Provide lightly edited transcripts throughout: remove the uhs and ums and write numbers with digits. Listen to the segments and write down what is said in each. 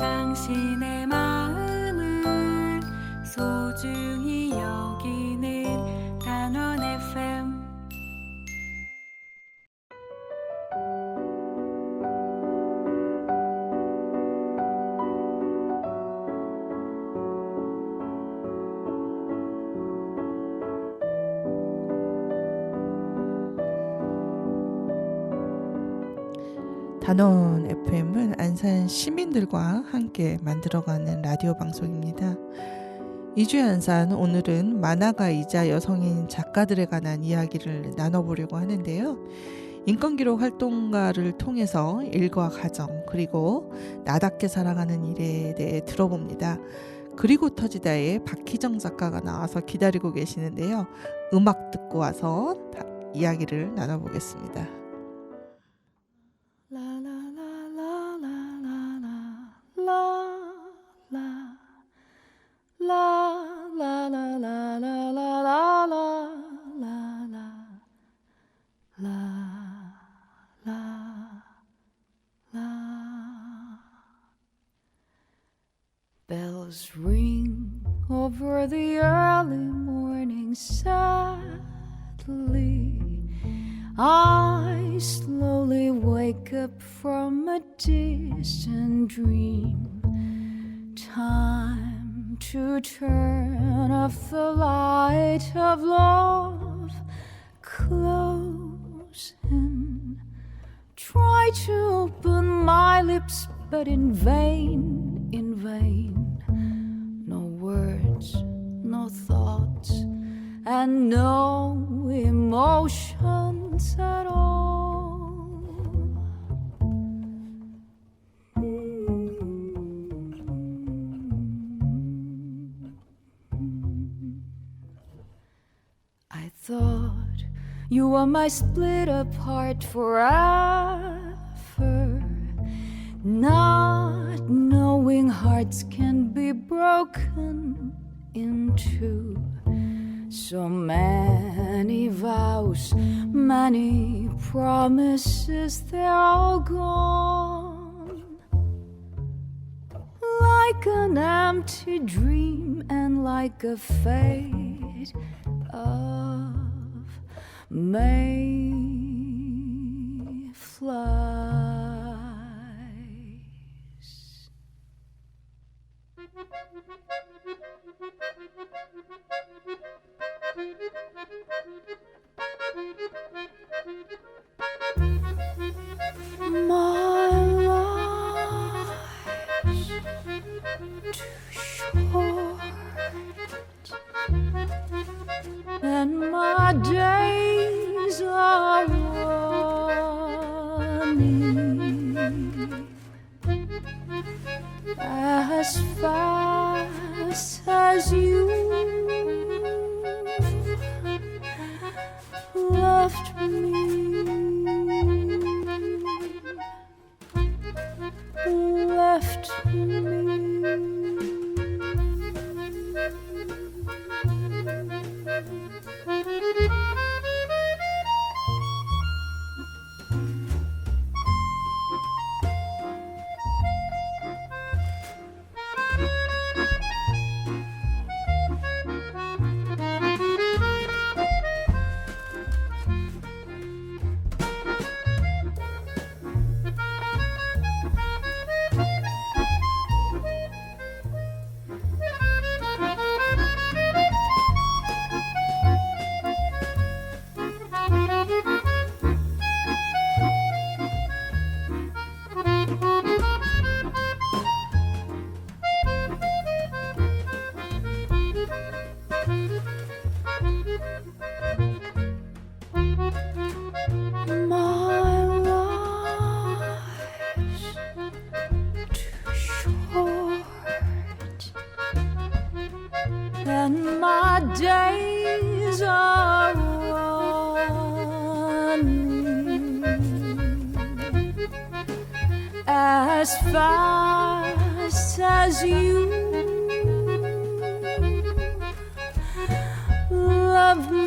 당신의 마음을 소중히 여기는 단원 FM. 단원 FM은 안산 시민들과 함께 만들어가는 라디오 방송입니다. 이주의 안산, 오늘은 만화가이자 여성인 작가들에 관한 이야기를 나눠보려고 하는데요. 인권기록 활동가를 통해서 일과 가정, 그리고 나답게 살아가는 일에 대해 들어봅니다. 그리고 터지다의 박희정 작가가 나와서 기다리고 계시는데요. 음악 듣고 와서 이야기를 나눠보겠습니다. Bells ring over the early morning sadly. I slowly wake up from a distant dream. Time to turn off the light of love. Close in. Try to open my lips, but in vain, in vain. No words, no thoughts, and no emotions at all. I thought you were my split apart forever. Not knowing hearts can be broken into. So many vows, many promises, they're all gone. Like an empty dream and like a fate of mayflies. My life's too short, and my days are running as fast as you left me. Left me. And my days are running as fast as you love me.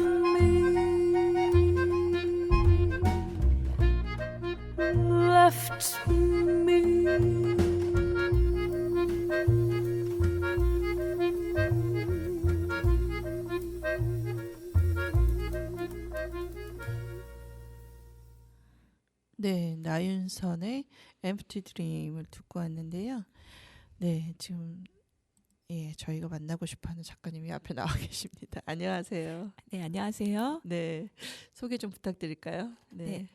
Left me. 나윤선의 Empty Dream을 듣고 왔는데요. 네, 지금 저희가 만나고 싶어하는 작가님이 앞에 나와 계십니다. 안녕하세요. 네, 안녕하세요. 네, 소개 좀 부탁드릴까요? 네,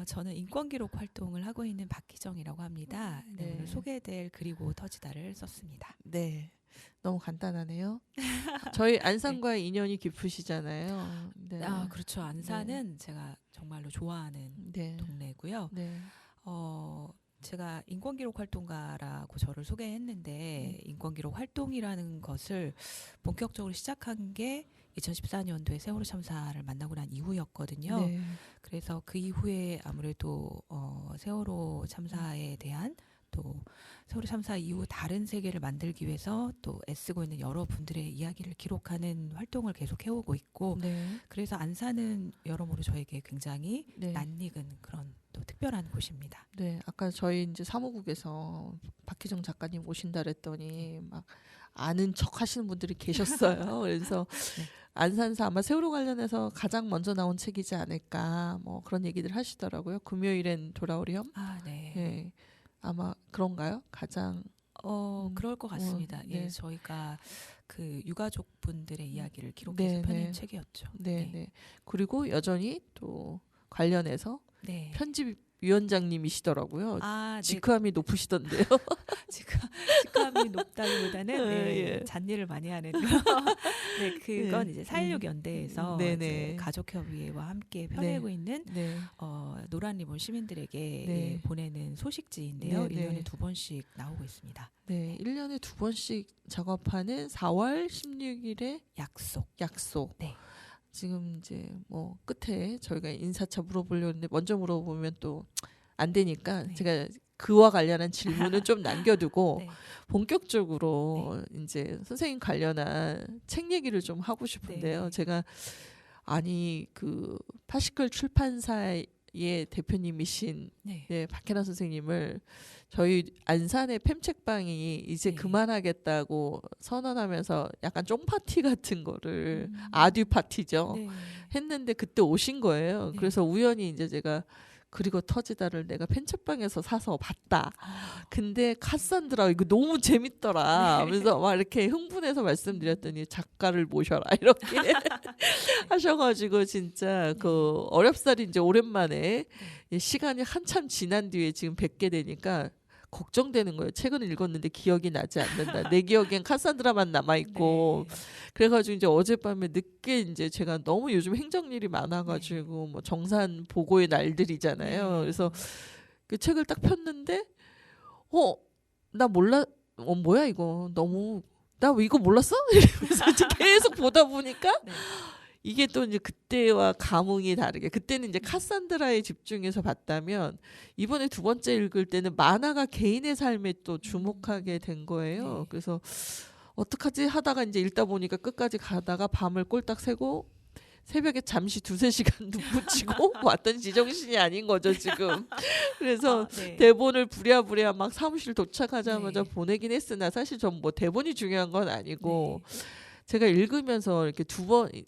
저는 인권기록 활동을 하고 있는 박희정이라고 합니다. 네, 네. 오늘 소개될 그리고 터지다를 썼습니다. 네, 너무 간단하네요. 저희 안산과의 인연이 깊으시잖아요. 네. 그렇죠. 안산은 제가 정말로 좋아하는 네. 동네고요. 네. 제가 인권기록 활동가라고 저를 소개했는데 인권기록 활동이라는 것을 본격적으로 시작한 게 2014년도에 세월호 참사를 만나고 난 이후였거든요. 네. 그래서 그 이후에 아무래도 세월호 참사에 대한 또 세월호 참사 이후 다른 세계를 만들기 위해서 또 애쓰고 있는 여러분들의 이야기를 기록하는 활동을 계속 해오고 있고 네. 그래서 안산은 여러모로 저에게 굉장히 네. 낯익은 그런 또 특별한 곳입니다. 네, 아까 저희 이제 사무국에서 박희정 작가님 오신다 그랬더니 막 아는 척 하시는 분들이 계셨어요. 그래서 네. 안산사 아마 세월호 관련해서 가장 먼저 나온 책이지 않을까 뭐 그런 얘기들 하시더라고요. 금요일엔 돌아오렴. 네. 네, 아마 그런가요? 가장 그럴 것 같습니다. 네. 예, 저희가 그 유가족분들의 이야기를 기록해서 네, 펴낸 네. 책이었죠. 네, 네. 그리고 여전히 또 관련해서 네. 편집위원장님이시더라고요. 네. 직함이 높으시던데요. 직함이 높다기보다는 예. 잔일을 많이 하는 네, 그건 이제 4.16 연대에서 이제 가족협의회와 함께 펴내고 있는 네. 노란 리본 시민들에게 네. 보내는 소식지인데요. 네, 1년에 네. 2번씩 나오고 있습니다. 네, 1년에 2번씩 작업하는 4월 16일에 약속. 네. 지금 이제 뭐 끝에 저희가 인사차 물어보려고 했는데 먼저 물어보면 또 안 되니까 네. 제가 그와 관련한 질문은 좀 남겨두고 네. 본격적으로 이제 선생님 관련한 책 얘기를 좀 하고 싶은데요. 네. 제가 그 파시클 출판사의 대표님이신 네. 박혜나 선생님을 저희 안산의 팸책방이 이제 네. 그만하겠다고 선언하면서 약간 쫑파티 같은 거를 음. 아듀 파티죠. 네. 했는데 그때 오신 거예요. 네. 그래서 우연히 이제 제가 그리고 터지다를 내가 팬책방에서 사서 봤다. 근데 카산드라 이거 너무 재밌더라. 그래서 막 이렇게 흥분해서 말씀드렸더니 작가를 모셔라 이렇게 하셔가지고 진짜 그 어렵사리 이제 오랜만에 시간이 한참 지난 뒤에 지금 뵙게 되니까 걱정되는 거예요. 책은 읽었는데 기억이 나지 않는다. 내 기억엔 카산드라만 남아 있고. 네. 그래가지고 이제 어젯밤에 늦게 이제 제가 너무 요즘 행정일이 많아가지고 뭐 정산 보고의 날들이잖아요. 네. 그래서 그 책을 딱 폈는데 나 몰라. 뭐야 이거 너무 나 이거 몰랐어? 이러면서 이제 계속 보다 보니까 네. 이게 또 이제 그때와 감흥이 다르게 그때는 이제 카산드라에 집중해서 봤다면 이번에 두 번째 읽을 때는 만화가 개인의 삶에 또 주목하게 된 거예요. 네. 그래서 어떡하지 하다가 이제 읽다 보니까 끝까지 가다가 밤을 꼴딱 새고 새벽에 잠시 2-3시간 눈 붙이고 왔던 지정신이 아닌 거죠 지금. 그래서 네. 대본을 부랴부랴 막 사무실 도착하자마자 네. 보내긴 했으나 사실 전 뭐 대본이 중요한 건 아니고 네. 제가 읽으면서 이렇게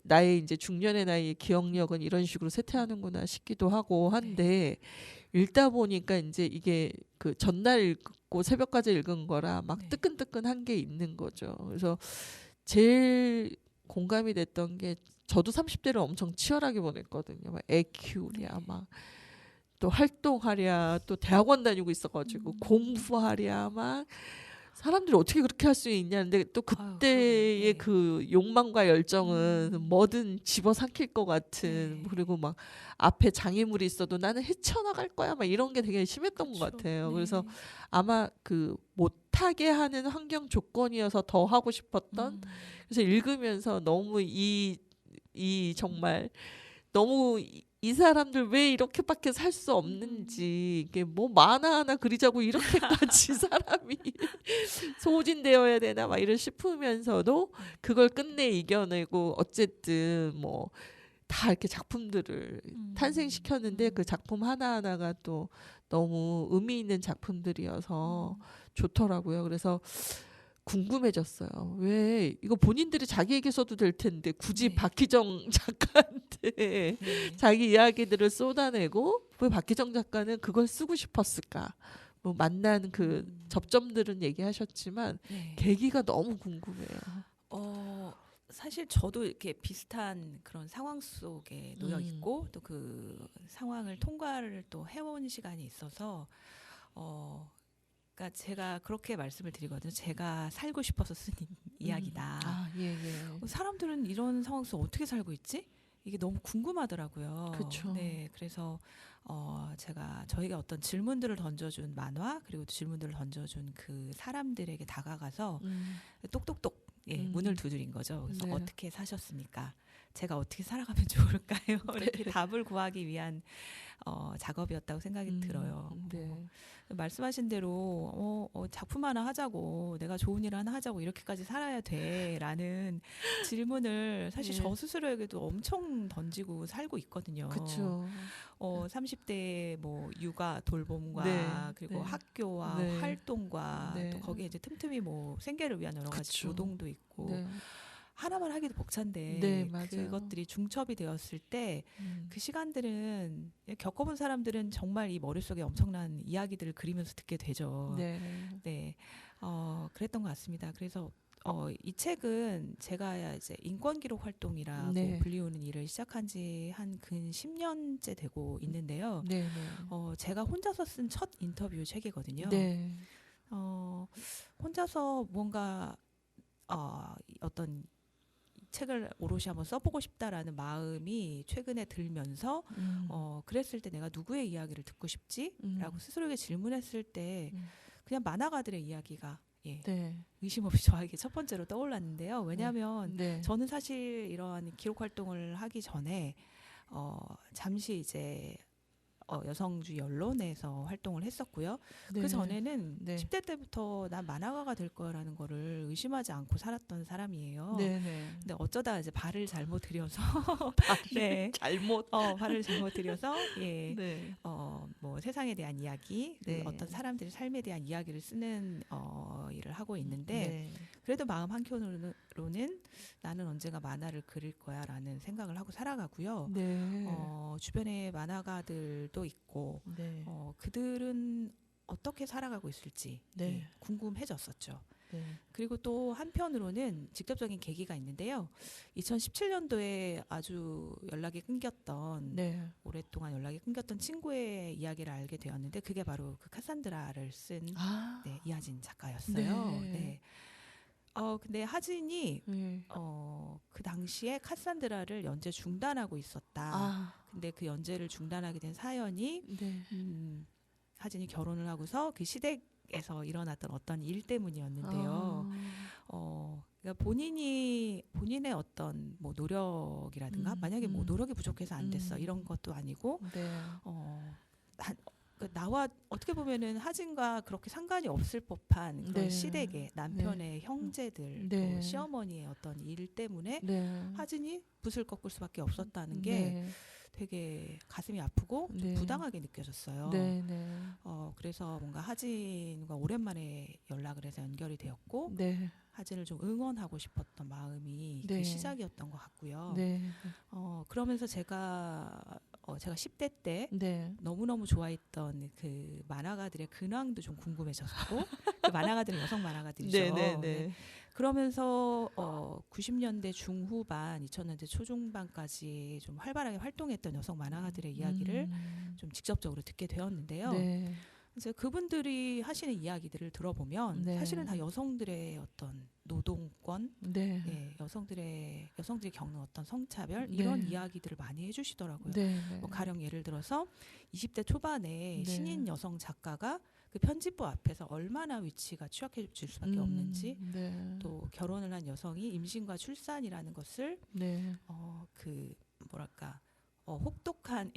나의 이제 중년의 나이의 기억력은 이런 식으로 쇠퇴하는구나 싶기도 하고 한데 읽다 보니까 이제 이게 그 전날 읽고 새벽까지 읽은 거라 막 네. 뜨끈뜨끈한 게 있는 거죠. 그래서 제일 공감이 됐던 게 저도 30대를 엄청 치열하게 보냈거든요. 막 애 키우랴 막 또 활동하랴 또 대학원 다니고 있어가지고 공부하랴 막 사람들이 어떻게 그렇게 할 수 있냐는데 또 그때의 그러네. 그 욕망과 열정은 뭐든 집어삼킬 것 같은 그리고 막 앞에 장애물이 있어도 나는 헤쳐나갈 거야 막 이런 게 되게 심했던 것 같아요. 그래서 아마 그 못하게 하는 환경 조건이어서 더 하고 싶었던 그래서 읽으면서 너무 이 정말 너무 이 사람들 왜 이렇게밖에 살 수 없는지 이게 뭐 만화 하나 그리자고 이렇게까지 사람이 소진되어야 되나 막 이런 싶으면서도 그걸 끝내 이겨내고 어쨌든 뭐 다 이렇게 작품들을 탄생시켰는데 그 작품 하나하나가 또 너무 의미 있는 작품들이어서 좋더라고요. 그래서 궁금해졌어요. 왜 이거 본인들이 자기에게 써도 될 텐데 굳이 네. 박희정 작가한테 네. 자기 이야기들을 쏟아내고 왜 박희정 작가는 그걸 쓰고 싶었을까? 뭐 만난 그 접점들은 얘기하셨지만 네. 계기가 너무 궁금해요. 사실 저도 이렇게 비슷한 그런 상황 속에 놓여 있고 또 그 상황을 통과를 또 해온 시간이 있어서 그러니까 제가 그렇게 말씀을 드리거든요. 제가 살고 싶어서 쓴 이야기다. 아, 예, 예. 사람들은 이런 상황 속에서 어떻게 살고 있지? 이게 너무 궁금하더라고요. 그쵸. 네, 그래서 제가 저희가 어떤 질문들을 던져준 만화 그리고 질문들을 던져준 그 사람들에게 다가가서 똑똑똑 문을 두드린 거죠. 그래서 네. 어떻게 사셨습니까? 제가 어떻게 살아가면 좋을까요? 이렇게 답을 구하기 위한 작업이었다고 생각이 들어요. 네. 말씀하신 대로 작품 하나 하자고 내가 좋은 일 하나 하자고 이렇게까지 살아야 돼라는 질문을 사실 예. 저 스스로에게도 엄청 던지고 살고 있거든요. 그렇죠. 30대 뭐 육아 돌봄과 네, 그리고 네. 학교와 네. 활동과 네. 또 거기에 이제 틈틈이 뭐 생계를 위한 여러 가지 그쵸. 노동도 있고 네. 하나만 하기도 벅찬데 네, 맞아요. 그것들이 중첩이 되었을 때 그 시간들은 겪어본 사람들은 정말 이 머릿속에 엄청난 이야기들을 그리면서 듣게 되죠. 네. 네. 그랬던 것 같습니다. 그래서 이 책은 제가 이제 인권 기록 활동이라고 네. 불리우는 일을 시작한 지 한 근 10년째 되고 있는데요. 네, 네. 제가 혼자서 쓴 첫 인터뷰 책이거든요. 네. 혼자서 뭔가 어떤 책을 오롯이 한번 써보고 싶다라는 마음이 최근에 들면서 그랬을 때 내가 누구의 이야기를 듣고 싶지라고 스스로에게 질문했을 때 그냥 만화가들의 이야기가 네. 의심 없이 저에게 첫 번째로 떠올랐는데요. 왜냐하면 네. 저는 사실 이러한 기록 활동을 하기 전에 잠시 이제 여성주의 언론에서 활동을 했었고요. 네. 그 전에는 네. 10대 때부터 난 만화가가 될 거라는 거를 의심하지 않고 살았던 사람이에요. 네, 네. 근데 어쩌다 이제 발을 잘못 들여서 네. 잘못. 발을 잘못 들여서 네. 뭐 세상에 대한 이야기, 네. 어떤 사람들의 삶에 대한 이야기를 쓰는 일을 하고 있는데 네. 그래도 마음 한켠으로는 나는 언젠가 만화를 그릴 거야라는 생각을 하고 살아가고요. 네. 주변에 만화가들도 있고 네. 그들은 어떻게 살아가고 있을지 네. 궁금해졌었죠. 네. 그리고 또 한편으로는 직접적인 계기가 있는데요. 2017년도에 아주 연락이 끊겼던 네. 오랫동안 연락이 끊겼던 친구의 이야기를 알게 되었는데 그게 바로 그 카산드라를 쓴 아. 이하진 작가였어요. 네. 네. 근데 하진이 네. 그 당시에 카산드라를 연재 중단하고 있었다. 아. 근데 그 연재를 중단하게 된 사연이 네. 하진이 결혼을 하고서 그 시댁에서 일어났던 어떤 일 때문이었는데요. 그러니까 본인의 어떤 뭐 노력이라든가 만약에 뭐 노력이 부족해서 안 됐어 이런 것도 아니고 네. 나와 어떻게 보면은 하진과 그렇게 상관이 없을 법한 그런 네. 시댁의 남편의 형제들 네. 또 시어머니의 어떤 일 때문에 네. 하진이 붓을 꺾을 수밖에 없었다는 게 네. 되게 가슴이 아프고 좀 네. 부당하게 느껴졌어요. 네. 네. 그래서 뭔가 하진과 오랜만에 연락을 해서 연결이 되었고 네. 하진을 좀 응원하고 싶었던 마음이 네. 그 시작이었던 것 같고요. 네. 그러면서 제가 10대 때 네. 너무너무 좋아했던 그 만화가들의 근황도 좀 궁금해졌고 그 만화가들은 여성 만화가들이죠. 네. 네. 네. 그러면서 90년대 중후반, 2000년대 초중반까지 좀 활발하게 활동했던 여성 만화가들의 이야기를 좀 직접적으로 듣게 되었는데요. 네. 그래서 그분들이 하시는 이야기들을 들어보면 네. 사실은 다 여성들의 어떤 노동권, 네. 여성들이 겪는 어떤 성차별 네. 이런 이야기들을 많이 해주시더라고요. 네. 뭐 가령 예를 들어서 20대 초반에 네. 신인 여성 작가가 그 편집부 앞에서 얼마나 위치가 취약해질 수밖에 없는지, 네. 또 결혼을 한 여성이 임신과 출산이라는 것을 네. 혹독한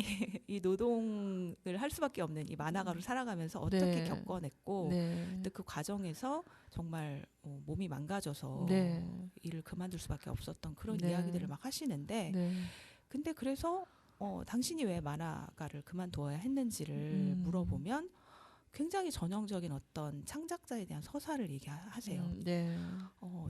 이 노동을 할 수밖에 없는 이 만화가로 살아가면서 어떻게 네. 겪어냈고 네. 근데 그 과정에서 정말 몸이 망가져서 네. 일을 그만둘 수밖에 없었던 그런 네. 이야기들을 막 하시는데 네. 근데 그래서 당신이 왜 만화가를 그만두어야 했는지를 물어보면 굉장히 전형적인 어떤 창작자에 대한 서사를 얘기하세요. 네.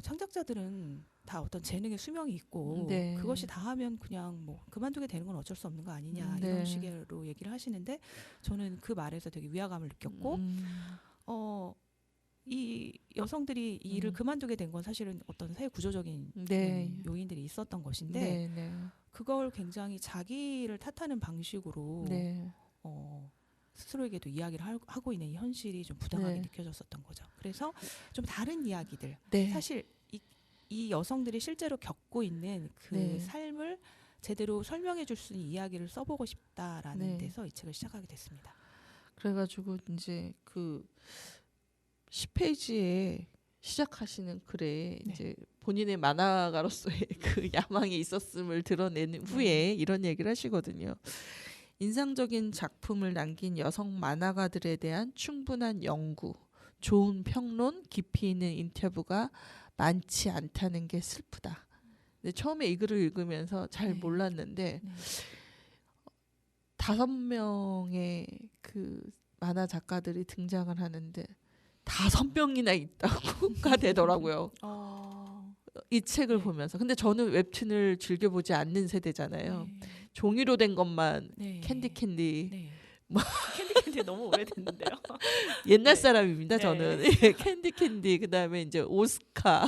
창작자들은 다 어떤 재능의 수명이 있고 네. 그것이 다 하면 그냥 뭐 그만두게 되는 건 어쩔 수 없는 거 아니냐 네. 이런 식으로 얘기를 하시는데 저는 그 말에서 되게 위화감을 느꼈고 이 여성들이 이 일을 그만두게 된 건 사실은 어떤 사회 구조적인 네. 요인들이 있었던 것인데 네. 네. 그걸 굉장히 자기를 탓하는 방식으로 네. 스스로에게도 이야기를 하고 있는 이 현실이 좀 부당하게 네. 느껴졌었던 거죠. 그래서 좀 다른 이야기들 네. 사실 이 여성들이 실제로 겪고 있는 그 네. 삶을 제대로 설명해 줄 수 있는 이야기를 써보고 싶다라는 네. 데서 이 책을 시작하게 됐습니다. 그래가지고 이제 그 10페이지에 시작하시는 글에 네. 이제 본인의 만화가로서의 그 야망이 있었음을 드러낸 후에 이런 얘기를 하시거든요. 인상적인 작품을 남긴 여성 만화가들에 대한 충분한 연구, 좋은 평론, 깊이 있는 인터뷰가 많지 않다는 게 슬프다. 근데 처음에 이 글을 읽으면서 잘 네. 몰랐는데 네. 5명의 그 만화 작가들이 등장을 하는데 5명이나 있다고가 되더라고요. 이 책을 네. 보면서. 근데 저는 웹툰을 즐겨보지 않는 세대잖아요. 종이로 된 것만 네. 캔디 네. 뭐. 캔디 너무 오래됐는데요. 옛날 네. 사람입니다. 네. 저는 캔디 그다음에 이제 오스카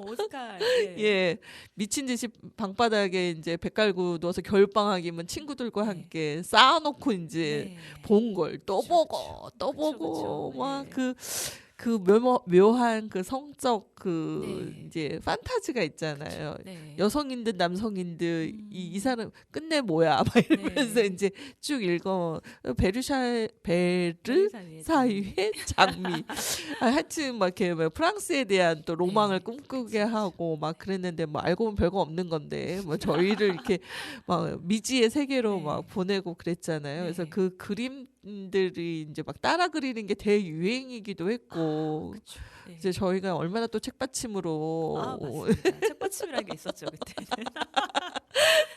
오스카. 예 미친 듯이 방바닥에 이제 배 깔고 누워서 겨울방학이면 친구들과 네. 함께 쌓아놓고 이제 본 걸 또 그쵸, 보고 또 그쵸, 보고 그쵸. 막 네. 그 묘한 그 성적 그 네. 이제 판타지가 있잖아요. 네. 여성인 듯 남성인 듯 이 사람 끝내 뭐야 막 이러면서 네. 이제 쭉 읽어 베르 사이의 사이의 장미 하여튼 막 이렇게 뭐 프랑스에 대한 또 로망을 네. 꿈꾸게 그치. 하고 막 그랬는데 뭐 알고 보면 별거 없는 건데 뭐 저희를 이렇게 막 미지의 세계로 네. 막 보내고 그랬잖아요. 그래서 네. 그 그림들이 이제 막 따라 그리는 게 대유행이기도 했고 그쵸. 네. 이제 저희가 얼마나 또 책받침으로 맞습니다. 책받침이라는 게 있었죠 그때는.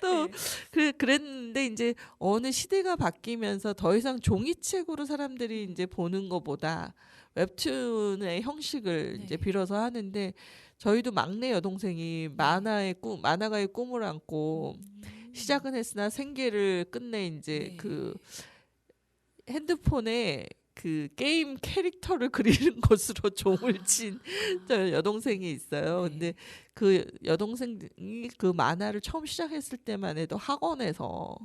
또 네. 그랬는데 이제 어느 시대가 바뀌면서 더 이상 종이책으로 사람들이 이제 보는 것보다 웹툰의 형식을 네. 이제 빌어서 하는데 저희도 막내 여동생이 만화가의 꿈을 안고 시작은 했으나 생계를 끝내 이제 네. 그 핸드폰에 그 게임 캐릭터를 그리는 것으로 종을 친 저 여동생이 있어요. 네. 근데 그 여동생이 그 만화를 처음 시작했을 때만 해도 학원에서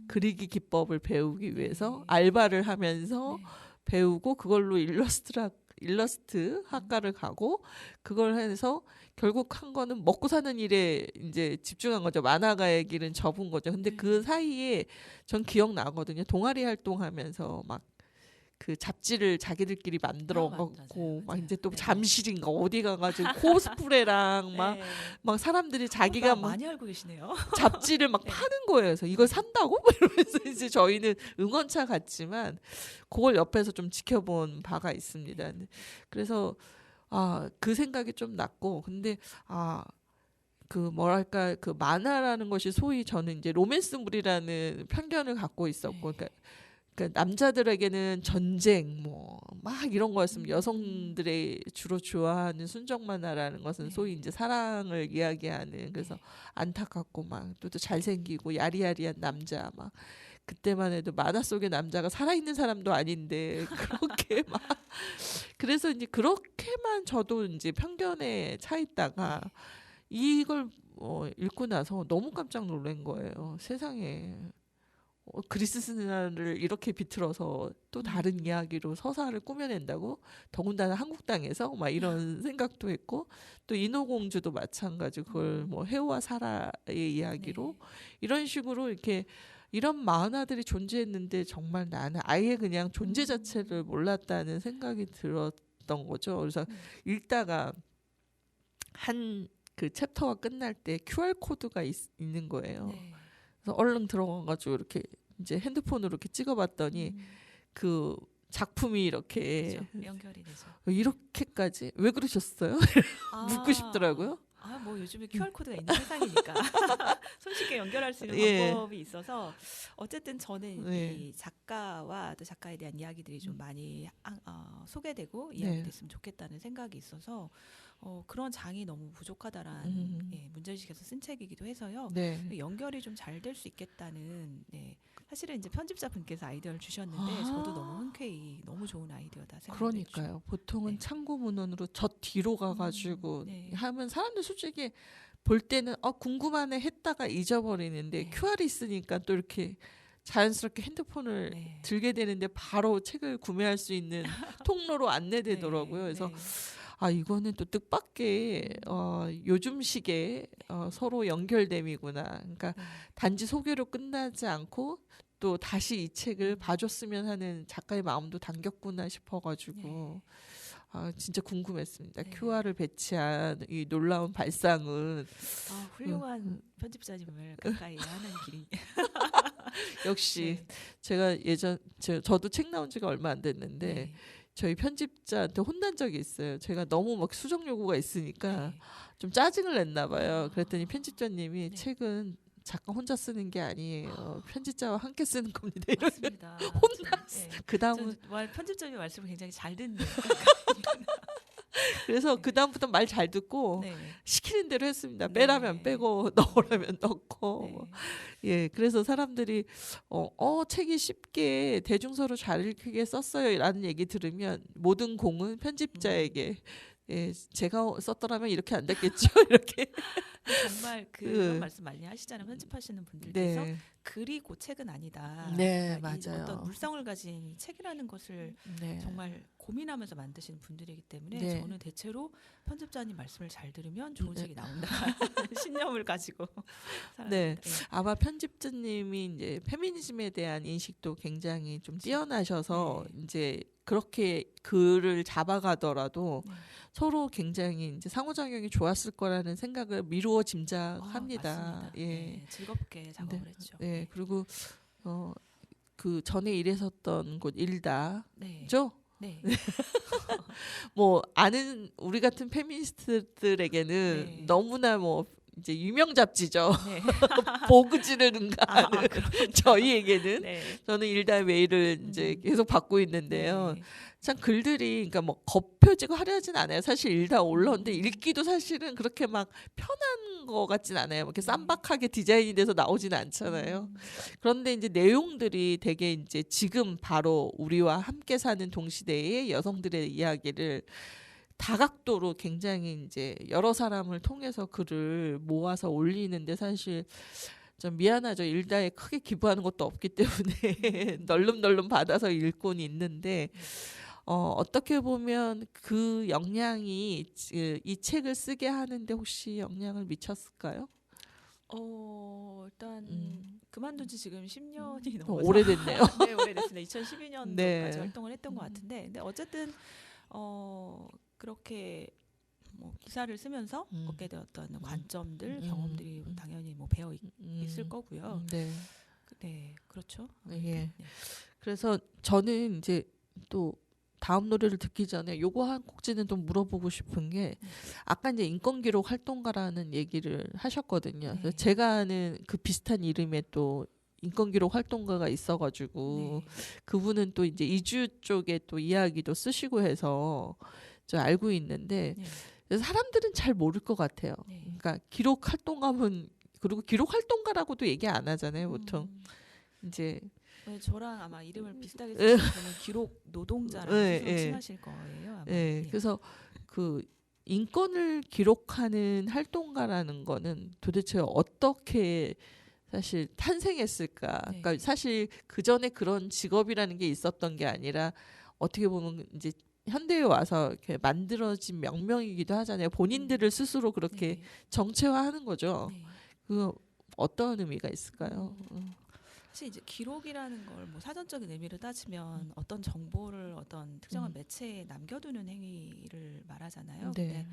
그리기 기법을 배우기 위해서 알바를 하면서 네. 배우고 그걸로 일러스트 학과를 가고 그걸 해서 결국 한 거는 먹고 사는 일에 이제 집중한 거죠. 만화가의 길은 접은 거죠. 근데 네. 그 사이에 전 기억나거든요. 동아리 활동하면서 막 그 잡지를 자기들끼리 만들어 갖고 막 이제 또 네. 잠실인가 어디 가가지고 코스프레랑 막 사람들이 자기가 막 많이 알고 계시네요. 잡지를 막 네. 파는 거예요. 그래서 이걸 산다고? 막 이러면서 이제 저희는 응원차 같지만 그걸 옆에서 좀 지켜본 바가 있습니다. 그래서 그 생각이 좀 났고 근데 그 뭐랄까 그 만화라는 것이 소위 저는 이제 로맨스물이라는 편견을 갖고 있었고 그러니까 남자들에게는 전쟁 뭐 막 이런 거였으면 여성들의 주로 좋아하는 순정 만화라는 것은 소위 이제 사랑을 이야기하는 그래서 안타깝고 막 또 잘생기고 야리야리한 남자 막 그때만 해도 만화 속의 남자가 살아있는 사람도 아닌데 그렇게 막 그래서 이제 그렇게만 저도 이제 편견에 차 있다가 이걸 읽고 나서 너무 깜짝 놀란 거예요. 세상에 그리스 신화를 이렇게 비틀어서 또 다른 이야기로 서사를 꾸며낸다고 더군다나 한국 땅에서 막 이런 생각도 했고 또 인어공주도 마찬가지고 그걸 뭐 해오와 사라의 이야기로 이런 식으로 이렇게 이런 만화들이 존재했는데 정말 나는 아예 그냥 존재 자체를 몰랐다는 생각이 들었던 거죠. 그래서 읽다가 한 그 챕터가 끝날 때 QR 코드가 있는 거예요. 그래서 얼른 들어가가지고 이렇게 이제 핸드폰으로 이렇게 찍어봤더니 그 작품이 이렇게 연결이 되죠. 이렇게까지 왜 그러셨어요? 묻고 싶더라고요. 뭐 요즘에 QR 코드가 있는 세상이니까 손쉽게 연결할 수 있는 예. 방법이 있어서 어쨌든 저는 네. 이 작가와 또 작가에 대한 이야기들이 좀 많이 소개되고 네. 이야기됐으면 좋겠다는 생각이 있어서 그런 장이 너무 부족하다라는 문제의식에서 쓴 책이기도 해서요. 네. 연결이 좀 잘 될 수 있겠다는 사실은 이제 편집자분께서 아이디어를 주셨는데 아. 저도 너무 흔쾌히 너무 좋은 아이디어다 생각했죠. 그러니까요. 보통은 네. 참고 문헌으로 저 뒤로 가가지고 네. 하면 사람들 솔직히 볼 때는 궁금하네 했다가 잊어버리는데 네. QR이 있으니까 또 이렇게 자연스럽게 핸드폰을 네. 들게 되는데 바로 책을 구매할 수 있는 통로로 안내되더라고요. 그래서 이거는 또 뜻밖의 요즘식의 서로 연결됨이구나. 그러니까 단지 소개로 끝나지 않고 또 다시 이 책을 봐줬으면 하는 작가의 마음도 담겼구나 싶어가지고 진짜 궁금했습니다. 네. QR을 배치한 이 놀라운 발상은 훌륭한 편집자님을 가까이 하는 길이. 역시 네. 제가 저도 책 나온 지가 얼마 안 됐는데 네. 저희 편집자한테 혼난 적이 있어요. 제가 너무 막 수정 요구가 있으니까 네. 좀 짜증을 냈나 봐요. 그랬더니 편집자님이 네. 책은 작가 혼자 쓰는 게 아니에요. 편집자와 함께 쓰는 겁니다. 이런 맞습니다. 혼났어. 그 다음은 편집자님 말씀을 굉장히 잘 듣는. 그래서 그 다음부터 말 잘 듣고 네. 시키는 대로 했습니다. 네. 빼라면 빼고 넣으라면 넣고. 네. 예, 그래서 사람들이 책이 쉽게 대중서로 잘 읽히게 썼어요라는 얘기 들으면 모든 공은 편집자에게. 예, 제가 썼더라면 이렇게 안 됐겠죠. 이렇게. 정말 그런 말씀 많이 하시잖아요. 편집하시는 분들께서 네. 그리고 책은 아니다. 네, 그러니까 이 맞아요. 어떤 물성을 가진 책이라는 것을 네. 정말 고민하면서 만드시는 분들이기 때문에 네. 저는 대체로 편집자님 말씀을 잘 들으면 좋은 네. 책이 나온다. 신념을 가지고 네. 살아갑니다. 아마 편집자님이 이제 페미니즘에 대한 인식도 굉장히 좀 뛰어나셔서 네. 이제 그렇게 글을 잡아가더라도 네. 서로 굉장히 이제 상호작용이 좋았을 거라는 생각을 미루어 짐작합니다. 맞습니다. 예. 네, 즐겁게 작업을 했죠. 네. 그리고 그 전에 일했었던 곳 일다죠. 네. 네. 뭐 아는 우리 같은 페미니스트들에게는 네. 너무나 뭐 이제 유명 잡지죠. 네. 보그지를 능가하는 저희에게는 네. 저는 일다 메일을 이제 계속 받고 있는데요. 네. 참 글들이 그러니까 뭐 겉표지고 화려하진 않아요. 사실 일다 올라오는데 읽기도 사실은 그렇게 막 편한 거 같진 않아요. 이렇게 쌈박하게 디자인이 돼서 나오지는 않잖아요. 그런데 이제 내용들이 되게 이제 지금 바로 우리와 함께 사는 동시대의 여성들의 이야기를 다각도로 굉장히 이제 여러 사람을 통해서 글을 모아서 올리는데 사실 좀 미안하죠. 일다에 크게 기부하는 것도 없기 때문에 널름널름 받아서 읽고는 있는데 어떻게 보면 그 영향이 이 책을 쓰게 하는데 혹시 영향을 미쳤을까요? 일단 그만둔 지 지금 10년이 넘어서 오래됐네요. 네, 오래됐습니다. 2012년도까지 네. 활동을 했던 것 같은데, 근데 어쨌든 그렇게 뭐 기사를 쓰면서 얻게 되었던 관점들, 경험들이 당연히 뭐 배어 있을 거고요. 네. 네, 그렇죠. 예. 네. 그래서 저는 이제 또 다음 노래를 듣기 전에 요거 한 곡지는 좀 물어보고 싶은 게 아까 이제 인권기록 활동가라는 얘기를 하셨거든요. 네. 그래서 제가 아는 그 비슷한 이름의 또 인권기록 활동가가 있어가지고 네. 그분은 또 이제 이주 쪽에 또 이야기도 쓰시고 해서 저 알고 있는데 네. 그래서 사람들은 잘 모를 것 같아요. 네. 그러니까 기록 활동가면 그리고 기록 활동가라고도 얘기 안 하잖아요, 보통. 이제 네, 저랑 아마 이름을 비슷하게 쓰시는 분은 기록 노동자라고 네, 스스로 네. 칭하실 거예요. 아마. 네, 네. 그래서 그 인권을 기록하는 활동가라는 거는 도대체 어떻게 사실 탄생했을까? 네. 그러니까 사실 그 전에 그런 직업이라는 게 있었던 게 아니라 어떻게 보면 이제 현대에 와서 이렇게 만들어진 명명이기도 하잖아요. 본인들을 스스로 그렇게 네. 정체화하는 거죠. 네. 그 어떤 의미가 있을까요? 사실 이제 기록이라는 걸 뭐 사전적인 의미를 따지면 어떤 정보를 어떤 특정한 매체에 남겨두는 행위를 말하잖아요. 네. 근데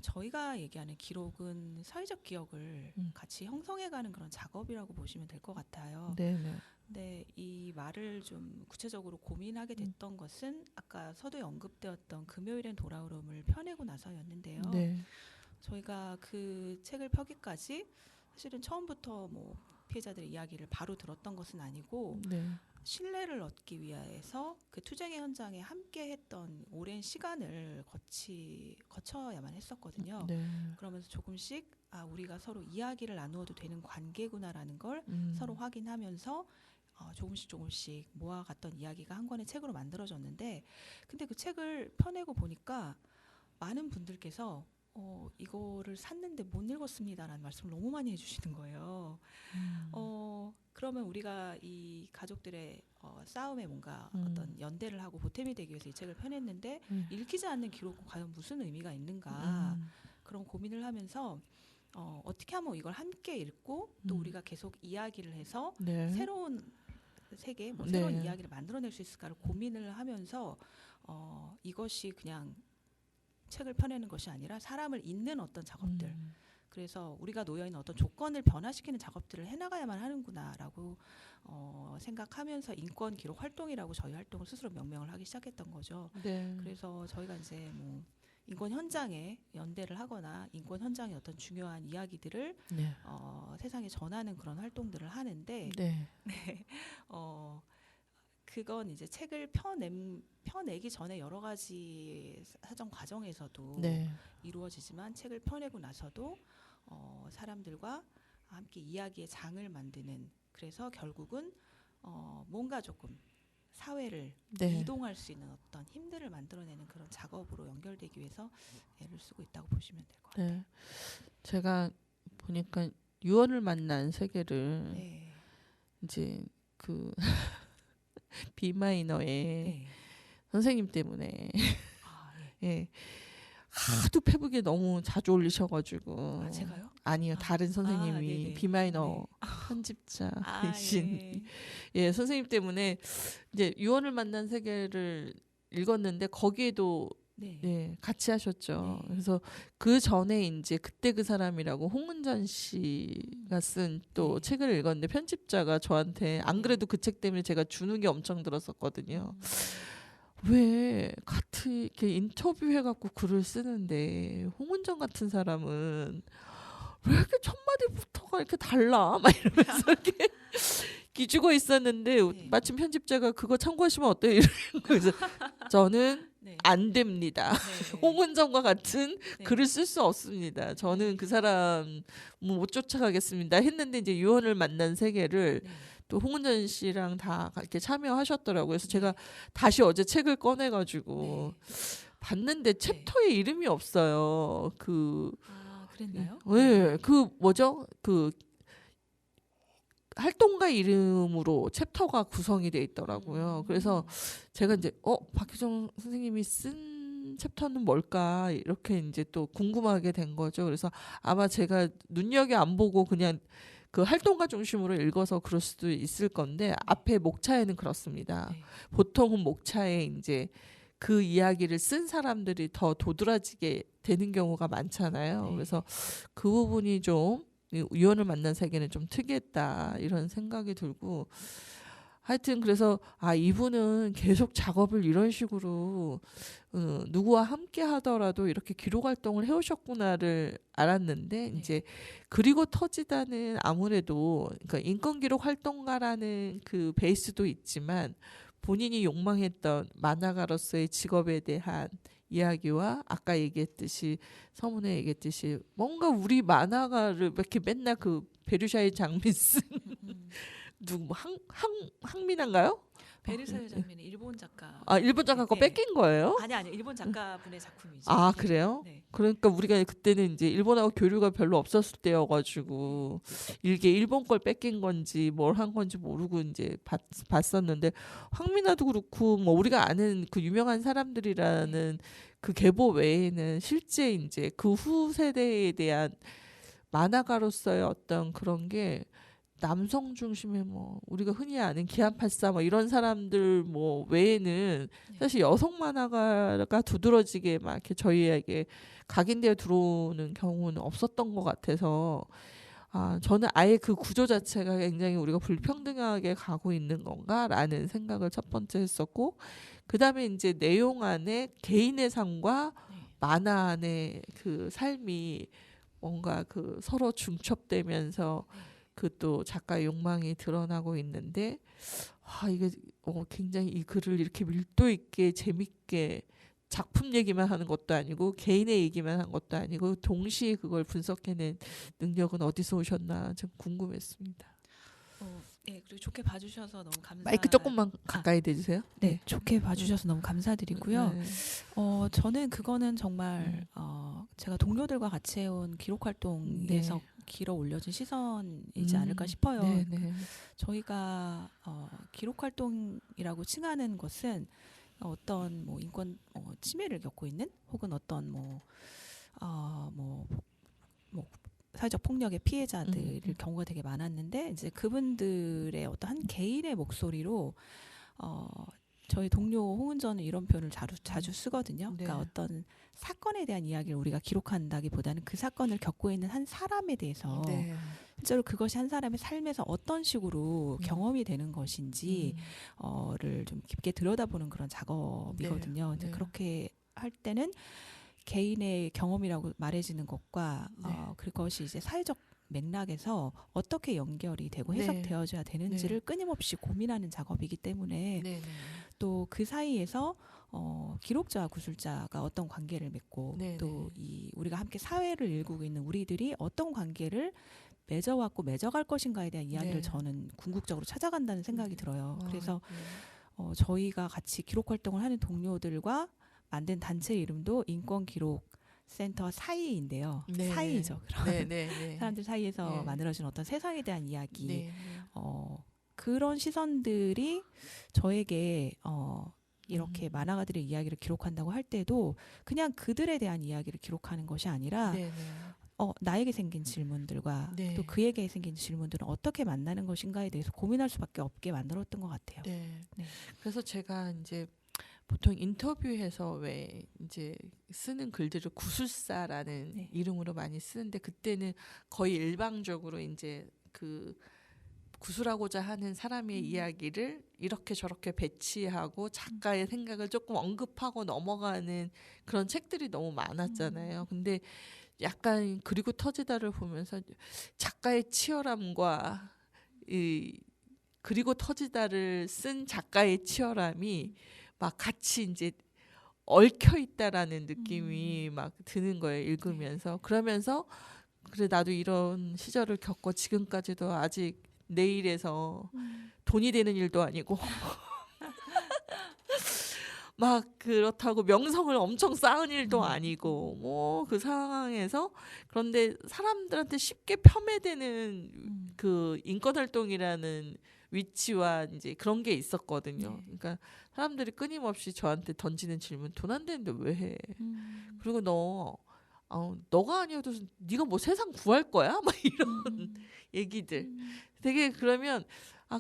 저희가 얘기하는 기록은 사회적 기억을 같이 형성해가는 그런 작업이라고 보시면 될 것 같아요. 네, 네. 근데 이 말을 좀 구체적으로 고민하게 됐던 것은 아까 서두에 언급되었던 금요일엔 돌아오름을 펴내고 나서였는데요. 네. 저희가 그 책을 펴기까지 사실은 처음부터 뭐 피해자들의 이야기를 바로 들었던 것은 아니고 네. 신뢰를 얻기 위해서 그 투쟁의 현장에 함께 했던 오랜 시간을 거쳐야만 했었거든요. 네. 그러면서 조금씩 우리가 서로 이야기를 나누어도 되는 관계구나라는 걸 서로 확인하면서 조금씩 모아갔던 이야기가 한 권의 책으로 만들어졌는데, 근데 그 책을 펴내고 보니까 많은 분들께서 이거를 샀는데 못 읽었습니다라는 말씀을 너무 많이 해주시는 거예요. 그러면 우리가 이 가족들의 싸움에 뭔가 어떤 연대를 하고 보탬이 되기 위해서 이 책을 펴냈는데 읽히지 않는 기록은 과연 무슨 의미가 있는가, 그런 고민을 하면서 어떻게 하면 이걸 함께 읽고 또 우리가 계속 이야기를 해서 네. 새로운 세계, 네. 새로운 이야기를 만들어낼 수 있을까를 고민을 하면서 이것이 그냥 책을 펴내는 것이 아니라 사람을 잇는 어떤 작업들, 그래서 우리가 놓여있는 어떤 조건을 변화시키는 작업들을 해나가야만 하는구나라고 생각하면서 인권 기록 활동이라고 저희 활동을 스스로 명명을 하기 시작했던 거죠. 네. 그래서 저희가 이제 뭐 인권 현장에 연대를 하거나 인권 현장의 어떤 중요한 이야기들을 네. 세상에 전하는 그런 활동들을 하는데 네. 그건 이제 책을 펴내기 전에 여러 가지 사정 과정에서도 네. 이루어지지만 책을 펴내고 나서도 사람들과 함께 이야기의 장을 만드는, 그래서 결국은 뭔가 조금 사회를 네. 이동할 수 있는 어떤 힘들을 만들어내는 그런 작업으로 연결되기 위해서 애를 쓰고 있다고 보시면 될 것 같아요. 네. 제가 보니까 유언을 만난 세계를 네. 이제 그 비마이너의 네. 선생님 때문에 예. 예. 하도 페북에 너무 자주 올리셔가지고. 제가요? 아니요, 다른 선생님이 네네. 비마이너 네. 편집자이신 예. 예, 선생님 때문에 이제 유언을 만난 세계를 읽었는데 거기에도 네. 네, 같이 하셨죠. 네. 그래서 그 전에 이제 그때 그 사람이라고 홍은전 씨가 쓴 또 네. 책을 읽었는데 편집자가 저한테 안 네. 그래도 그 책 때문에 제가 주눅이 엄청 들었었거든요. 왜 같이 이렇게 인터뷰해갖고 글을 쓰는데 홍은전 같은 사람은 왜 이렇게 첫 마디부터가 이렇게 달라? 막 이러면서 이렇게 기죽어 있었는데 네. 마침 편집자가 그거 참고하시면 어때요? 이러는 거예요. 그래서 저는 네. 안 됩니다. 네. 홍은정과 같은 네. 글을 쓸 수 없습니다. 저는 그 사람 못 쫓아가겠습니다. 했는데 이제 유언을 만난 세계를 네. 또 홍은전 씨랑 다 이렇게 참여하셨더라고요. 그래서 제가 다시 어제 책을 꺼내가지고 봤는데 챕터에 이름이 없어요. 그랬나요? 네, 그 뭐죠? 그 활동가 이름으로 챕터가 구성이 돼 있더라고요. 그래서 제가 이제 박희정 선생님이 쓴 챕터는 뭘까 이렇게 이제 또 궁금하게 된 거죠. 그래서 아마 제가 눈여겨 안 보고 그냥 그 활동가 중심으로 읽어서 그럴 수도 있을 건데 앞에 목차에는 그렇습니다. 네. 보통은 목차에 이제 그 이야기를 쓴 사람들이 더 도드라지게 되는 경우가 많잖아요. 네. 그래서 그 부분이 좀 유언을 만난 세계는 좀 특이했다 이런 생각이 들고, 하여튼 그래서 이분은 계속 작업을 이런 식으로 누구와 함께 하더라도 이렇게 기록 활동을 해오셨구나를 알았는데 이제 그리고 터지다는 아무래도 그러니까 인권 기록 활동가라는 그 베이스도 있지만 본인이 욕망했던 만화가로서의 직업에 대한 이야기와 아까 얘기했듯이 서문에 얘기했듯이 뭔가 우리 만화가를 이렇게 맨날 그 베르샤의 장미 쓴 누구 항민한가요? 베르사유 장면은 일본 작가. 일본 작가 거 네. 뺏긴 거예요? 아니 일본 작가분의 작품이죠. 그래요? 네. 그러니까 우리가 그때는 이제 일본하고 교류가 별로 없었을 때여가지고 이게 일본 걸 뺏긴 건지 뭘 한 건지 모르고 이제 봤었는데, 황미나도 그렇고 뭐 우리가 아는 그 유명한 사람들이라는 그 계보 외에는 실제 이제 그 후 세대에 대한 만화가로서의 어떤 그런 게 남성 중심의 뭐 우리가 흔히 아는 기안84 뭐 이런 사람들 뭐 외에는 사실 여성 만화가가 두드러지게 막 이렇게 저희에게 각인되어 들어오는 경우는 없었던 것 같아서 저는 아예 그 구조 자체가 굉장히 우리가 불평등하게 가고 있는 건가라는 생각을 첫 번째 했었고, 그 다음에 이제 내용 안에 개인의 삶과 만화 안에 그 삶이 뭔가 그 서로 중첩되면서 그 또 작가의 욕망이 드러나고 있는데 이게 굉장히 이 글을 이렇게 밀도 있게 재밌게 작품 얘기만 하는 것도 아니고 개인의 얘기만 한 것도 아니고 동시에 그걸 분석해낸 능력은 어디서 오셨나 좀 궁금했습니다. 네, 그리고 좋게 봐주셔서 너무 마이크 조금만 가까이 대주세요. 네, 좋게 봐주셔서 너무 감사드리고요. 네. 저는 그거는 정말 제가 동료들과 같이 해온 기록 활동에서 길어 올려진 시선이지 않을까 싶어요. 네, 네. 저희가 기록 활동이라고 칭하는 것은 어떤 뭐 인권 침해를 겪고 있는 혹은 어떤 뭐 사회적 폭력의 피해자들의 경우가 되게 많았는데 이제 그분들의 어떤 한 개인의 목소리로 저희 동료 홍은전은 이런 표현을 자주 쓰거든요. 네. 그러니까 어떤 사건에 대한 이야기를 우리가 기록한다기보다는 그 사건을 겪고 있는 한 사람에 대해서 네. 실제로 그것이 한 사람의 삶에서 어떤 식으로 경험이 되는 것인지 를 좀 깊게 들여다보는 그런 작업이거든요. 네. 근데 그렇게 할 때는 개인의 경험이라고 말해지는 것과 그것이 이제 사회적 맥락에서 어떻게 연결이 되고 해석되어져야 되는지를 끊임없이 고민하는 작업이기 때문에 또 그 사이에서 기록자와 구술자가 어떤 관계를 맺고 또 이 우리가 함께 사회를 일구고 있는 우리들이 어떤 관계를 맺어왔고 맺어갈 것인가에 대한 이야기를 저는 궁극적으로 찾아간다는 생각이 들어요. 그래서 저희가 같이 기록 활동을 하는 동료들과 만든 단체 이름도 인권기록센터 사이인데요. 사이죠. 그런 사람들 사이에서 만들어진 어떤 세상에 대한 이야기. 그런 시선들이 저에게 이렇게 만화가들의 이야기를 기록한다고 할 때도 그냥 그들에 대한 이야기를 기록하는 것이 아니라 나에게 생긴 질문들과 또 그에게 생긴 질문들은 어떻게 만나는 것인가에 대해서 고민할 수밖에 없게 만들었던 것 같아요. 그래서 제가 이제 보통 인터뷰에서 왜 이제 쓰는 글들을 구술사라는 이름으로 많이 쓰는데 그때는 거의 일방적으로 이제 그 구술하고자 하는 사람의 이야기를 이렇게 저렇게 배치하고 작가의 생각을 조금 언급하고 넘어가는 그런 책들이 너무 많았잖아요. 근데 약간 그리고 터지다를 보면서 작가의 치열함과 이 그리고 터지다를 쓴 작가의 치열함이 막 같이 이제 얽혀 있다라는 느낌이 막 드는 거예요. 읽으면서. 그러면서 그래 나도 이런 시절을 겪고 지금까지도 아직 내 일에서 돈이 되는 일도 아니고 막 그렇다고 명성을 엄청 쌓은 일도 아니고 뭐 그 상황에서 그런데 사람들한테 쉽게 폄훼되는 그 인권활동이라는 위치와 이제 그런 게 있었거든요. 그러니까 사람들이 끊임없이 저한테 던지는 질문 돈 안 되는데 왜 해? 그리고 너가 아니어도 네가 뭐 세상 구할 거야? 막 이런 얘기들. 되게 그러면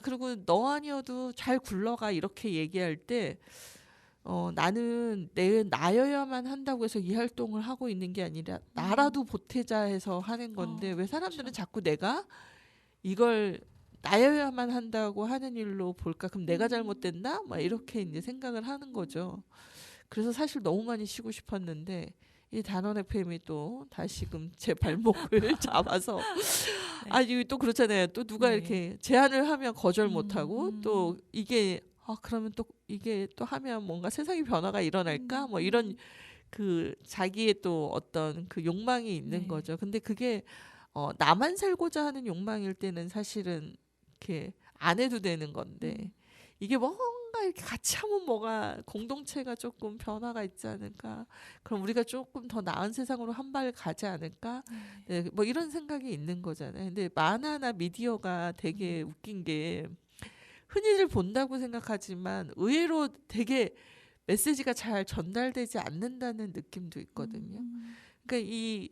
그리고 너 아니어도 잘 굴러가 이렇게 얘기할 때 나는 나여야만 한다고 해서 이 활동을 하고 있는 게 아니라 나라도 보태자 해서 하는 건데 왜 사람들은 자꾸 내가 이걸 나여야만 한다고 하는 일로 볼까? 그럼 내가 잘못됐나? 막 이렇게 이제 생각을 하는 거죠. 그래서 사실 너무 많이 쉬고 싶었는데 이 단원 FM이 또 다시금 제 발목을 잡아서 이게 또 그렇잖아요. 또 누가 이렇게 제안을 하면 거절 못하고 또 이게 그러면 또 이게 또 하면 뭔가 세상의 변화가 일어날까? 뭐 이런 그 자기의 또 어떤 그 욕망이 있는 거죠. 근데 그게 나만 살고자 하는 욕망일 때는 사실은 이렇게 안 해도 되는 건데 이게 뭔가 이렇게 같이 하면 뭐가 공동체가 조금 변화가 있지 않을까? 그럼 우리가 조금 더 나은 세상으로 한 발 가지 않을까? 뭐 이런 생각이 있는 거잖아요. 근데 만화나 미디어가 되게 웃긴 게 흔히들 본다고 생각하지만 의외로 되게 메시지가 잘 전달되지 않는다는 느낌도 있거든요. 그러니까 이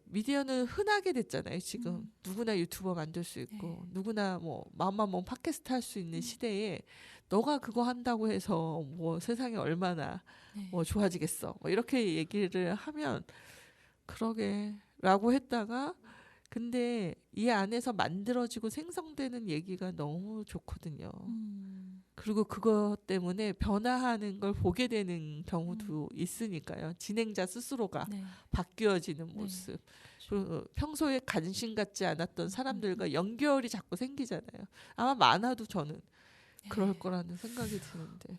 미디어는 흔하게 됐잖아요. 지금 누구나 유튜버 만들 수 있고 누구나 뭐 마음만 먹으면 팟캐스트 할 수 있는 시대에 너가 그거 한다고 해서 뭐 세상이 얼마나 뭐 좋아지겠어. 뭐 이렇게 얘기를 하면 그러게라고 했다가 근데 이 안에서 만들어지고 생성되는 얘기가 너무 좋거든요. 그리고 그것 때문에 변화하는 걸 보게 되는 경우도 있으니까요. 진행자 스스로가 네. 바뀌어지는 모습. 그리고 평소에 관심 갖지 않았던 사람들과 연결이 자꾸 생기잖아요. 아마 많아도 저는 그럴 거라는 생각이 드는데.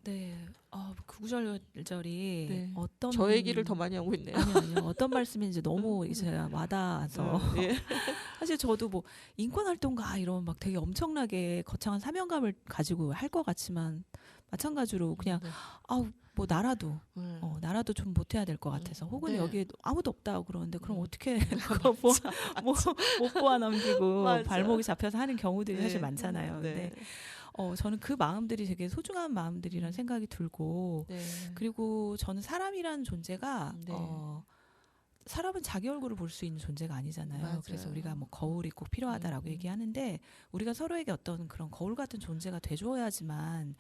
네. 그 구절절이 네. 어떤 저 얘기를 더 많이 하고 있네요. 아니요. 어떤 말씀인지 너무 이제 와닿아서 예. 사실 저도 뭐 인권 활동가 이러면 막 되게 엄청나게 거창한 사명감을 가지고 할 것 같지만 마찬가지로 그냥 네. 뭐 나라도 좀 보태야 될 것 같아서 혹은 네. 여기에 아무도 없다고 그러는데 그럼 어떻게 맞아, 그거 못 보아 넘기고 맞아. 발목이 잡혀서 하는 경우들이 네. 사실 많잖아요. 네. 근데 저는 그 마음들이 되게 소중한 마음들이라는 생각이 들고 네. 그리고 저는 사람이라는 존재가 네. 사람은 자기 얼굴을 볼 수 있는 존재가 아니잖아요. 맞아요. 그래서 우리가 뭐 거울이 꼭 필요하다라고 얘기하는데 우리가 서로에게 어떤 그런 거울 같은 존재가 돼줘야지만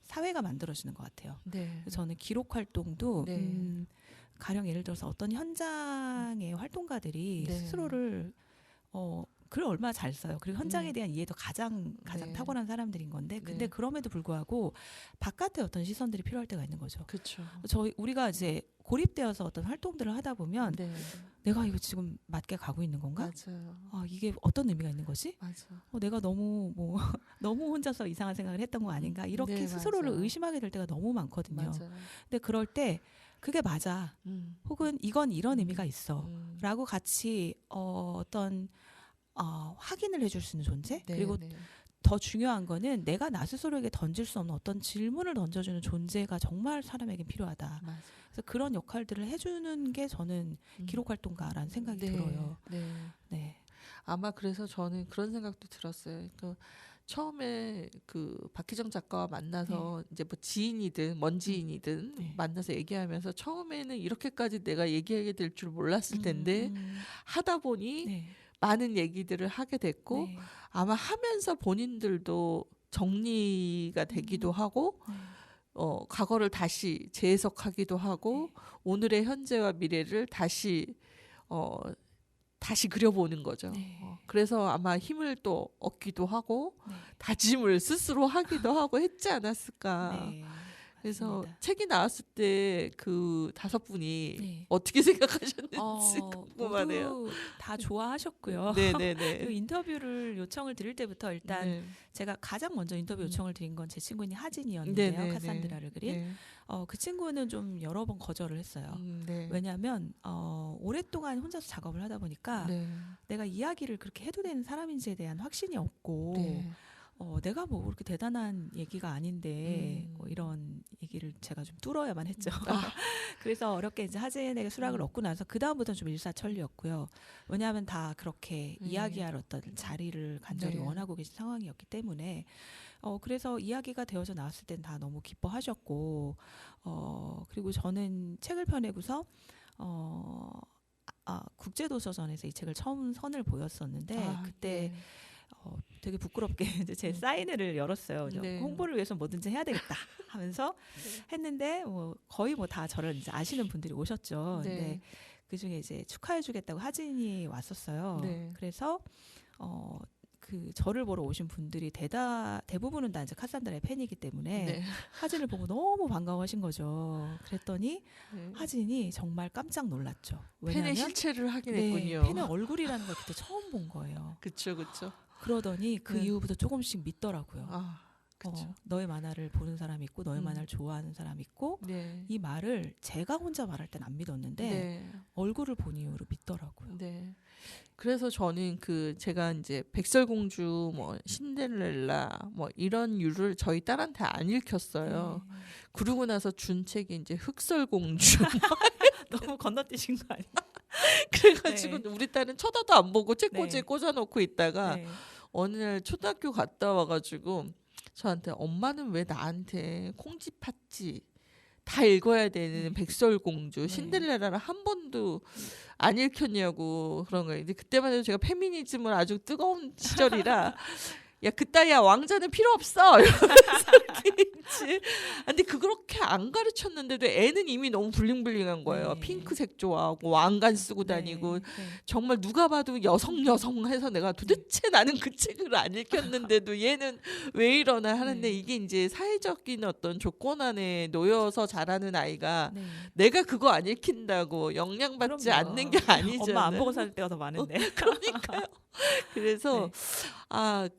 사회가 만들어지는 것 같아요. 네. 그래서 저는 기록 활동도 네. 가령 예를 들어서 어떤 현장의 활동가들이 네. 스스로를 글을 얼마나 잘 써요. 그리고 현장에 대한 이해도 가장 네. 탁월한 사람들인 건데 근데 네. 그럼에도 불구하고 바깥의 어떤 시선들이 필요할 때가 있는 거죠. 그렇죠. 우리가 이제 고립되어서 어떤 활동들을 하다 보면 네. 내가 이거 지금 맞게 가고 있는 건가? 맞아요. 이게 어떤 의미가 있는 거지? 맞아. 내가 너무 너무 혼자서 이상한 생각을 했던 거 아닌가? 이렇게 네, 스스로를 맞아요. 의심하게 될 때가 너무 많거든요. 맞아요. 근데 그럴 때 그게 맞아. 혹은 이건 이런 의미가 있어. 라고 같이 어떤 확인을 해줄 수 있는 존재? 네, 그리고 네. 더 중요한 거는 내가 나 스스로에게 던질 수 없는 어떤 질문을 던져주는 존재가 정말 사람에게 필요하다. 맞아요. 그래서 그런 역할들을 해주는 게 저는 기록활동가라는 생각이 네, 들어요. 네. 네. 아마 그래서 저는 그런 생각도 들었어요. 처음에 그 박희정 작가와 만나서 이제 뭐 지인이든 먼 지인이든 네. 만나서 얘기하면서 처음에는 이렇게까지 내가 얘기하게 될 줄 몰랐을 텐데 하다 보니 네. 많은 얘기들을 하게 됐고 네. 아마 하면서 본인들도 정리가 되기도 하고 네. 과거를 다시 재해석하기도 하고 오늘의 현재와 미래를 다시 그려보는 거죠. 네. 그래서 아마 힘을 또 얻기도 하고 네. 다짐을 스스로 하기도 하고 했지 않았을까. 네. 그래서 맞습니다. 책이 나왔을 때 그 5분이 네. 어떻게 생각하셨는지 궁금하네요. 모두 다 좋아하셨고요. 그 네네네. 인터뷰를 요청을 드릴 때부터 일단 네. 제가 가장 먼저 인터뷰 요청을 드린 건 제 친구인 하진이었는데요. 카산드라를 그린. 그 친구는 좀 여러 번 거절을 했어요. 네. 왜냐하면 오랫동안 혼자서 작업을 하다 보니까 네. 내가 이야기를 그렇게 해도 되는 사람인지에 대한 확신이 없고 네. 내가 뭐 그렇게 대단한 얘기가 아닌데 이런 얘기를 제가 좀 뚫어야만 했죠. 그래서 어렵게 이제 하진에게 수락을 얻고 나서 그 다음부터는 좀 일사천리였고요. 왜냐하면 다 그렇게 이야기할 어떤 자리를 간절히 네. 원하고 계신 상황이었기 때문에 그래서 이야기가 되어져 나왔을 땐 다 너무 기뻐하셨고 그리고 저는 책을 펴내고서 국제도서전에서 이 책을 처음 선을 보였었는데 그때 되게 부끄럽게 이제 제 사인회를 열었어요. 네. 홍보를 위해서 뭐든지 해야 되겠다 하면서 했는데 거의 뭐 다 저를 이제 아시는 분들이 오셨죠. 네. 근데 그 중에 이제 축하해주겠다고 하진이 왔었어요. 네. 그래서 그 저를 보러 오신 분들이 대부분은 다 이제 카산드라의 팬이기 때문에 네. 하진을 보고 너무 반가워하신 거죠. 그랬더니 네. 하진이 정말 깜짝 놀랐죠. 팬의 왜냐하면 실체를 하긴 네, 했군요. 팬의 얼굴이라는 걸 그때 처음 본 거예요. 그쵸. 그러더니 그 네. 이후부터 조금씩 믿더라고요. 그쵸. 너의 만화를 보는 사람이 있고 너의 만화를 좋아하는 사람이 있고 네. 이 말을 제가 혼자 말할 땐 안 믿었는데 네. 얼굴을 본 이후로 믿더라고요. 네. 그래서 저는 제가 이제 백설공주 뭐 신데렐라 뭐 이런 유를 저희 딸한테 안 읽혔어요. 네. 그러고 나서 준 책이 이제 흑설공주. 너무 건너뛰신 거 아니에요? 그래가지고 네. 우리 딸은 쳐다도 안 보고 책꽂이에 네. 꽂아놓고 있다가 네. 어느 날 초등학교 갔다 와가지고 저한테 엄마는 왜 나한테 콩쥐 팥쥐 다 읽어야 되는 백설공주 신데렐라를 한 번도 안 읽혔냐고 그런 거예요. 근데 그때만 해도 제가 페미니즘을 아주 뜨거운 시절이라 야 그따위야 왕자는 필요 없어 이러면서 이제 근데 그렇게 안 가르쳤는데도 애는 이미 너무 블링블링한 거예요. 네. 핑크색 좋아하고 왕관 쓰고 다니고 네. 정말 누가 봐도 여성 해서 내가 도대체 나는 그 책을 안 읽혔는데도 얘는 왜 이러나 하는데 네. 이게 이제 사회적인 어떤 조건 안에 놓여서 자라는 아이가 네. 내가 그거 안 읽힌다고 영향받지 그럼요. 않는 게 아니잖아요. 엄마 안 보고 사는 때가 더 많은데. 그러니까요. 그래서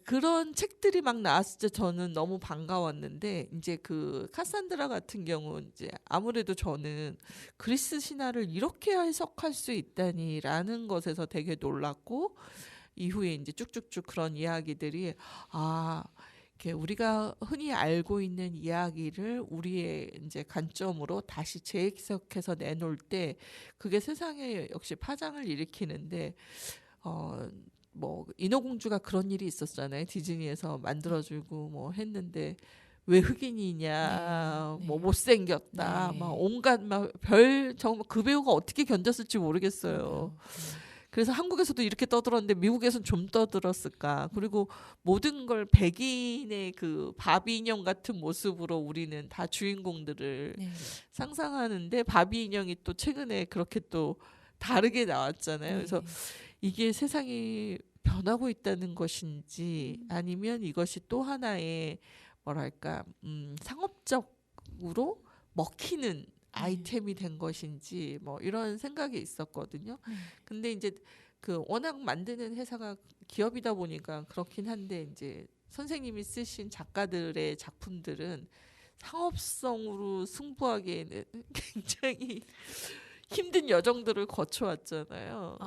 그런 책들이 막 나왔을 때 저는 너무 반가웠는데 이제 그 카산드라 같은 경우 이제 아무래도 저는 그리스 신화를 이렇게 해석할 수 있다니라는 것에서 되게 놀랐고 이후에 이제 쭉쭉쭉 그런 이야기들이 이렇게 우리가 흔히 알고 있는 이야기를 우리의 이제 관점으로 다시 재해석해서 내놓을 때 그게 세상에 역시 파장을 일으키는데 뭐 인어공주가 그런 일이 있었잖아요. 디즈니에서 만들어주고 뭐 했는데 왜 흑인이냐, 네, 네. 뭐 못생겼다, 네. 막 온갖 막 별 정말 그 배우가 어떻게 견뎠을지 모르겠어요. 그래서 한국에서도 이렇게 떠들었는데 미국에서는 좀 떠들었을까. 그리고 모든 걸 백인의 그 바비 인형 같은 모습으로 우리는 다 주인공들을 네. 상상하는데 바비 인형이 또 최근에 그렇게 또 다르게 나왔잖아요. 그래서 이게 세상이 변하고 있다는 것인지 아니면 이것이 또 하나의 뭐랄까 상업적으로 먹히는 아이템이 된 것인지 뭐 이런 생각이 있었거든요. 근데 이제 그 워낙 만드는 회사가 기업이다 보니까 그렇긴 한데 이제 선생님이 쓰신 작가들의 작품들은 상업성으로 승부하기에는 굉장히 힘든 여정들을 거쳐왔잖아요.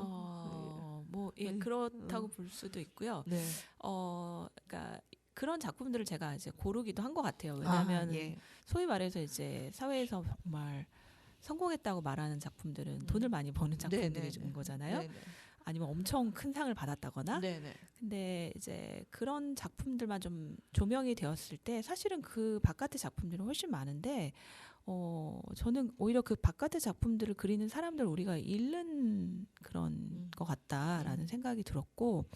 뭐 그렇다고 볼 수도 있고요. 네. 그러니까 그런 작품들을 제가 이제 고르기도 한 것 같아요. 왜냐하면 예. 소위 말해서 이제 사회에서 정말 성공했다고 말하는 작품들은 돈을 많이 버는 작품들인 거잖아요. 네네. 아니면 엄청 큰 상을 받았다거나. 네네. 근데 이제 그런 작품들만 좀 조명이 되었을 때 사실은 그 바깥의 작품들은 훨씬 많은데 저는 오히려 그 바깥의 작품들을 그리는 사람들 우리가 잃는 그런 것 같다라는 생각이 들었고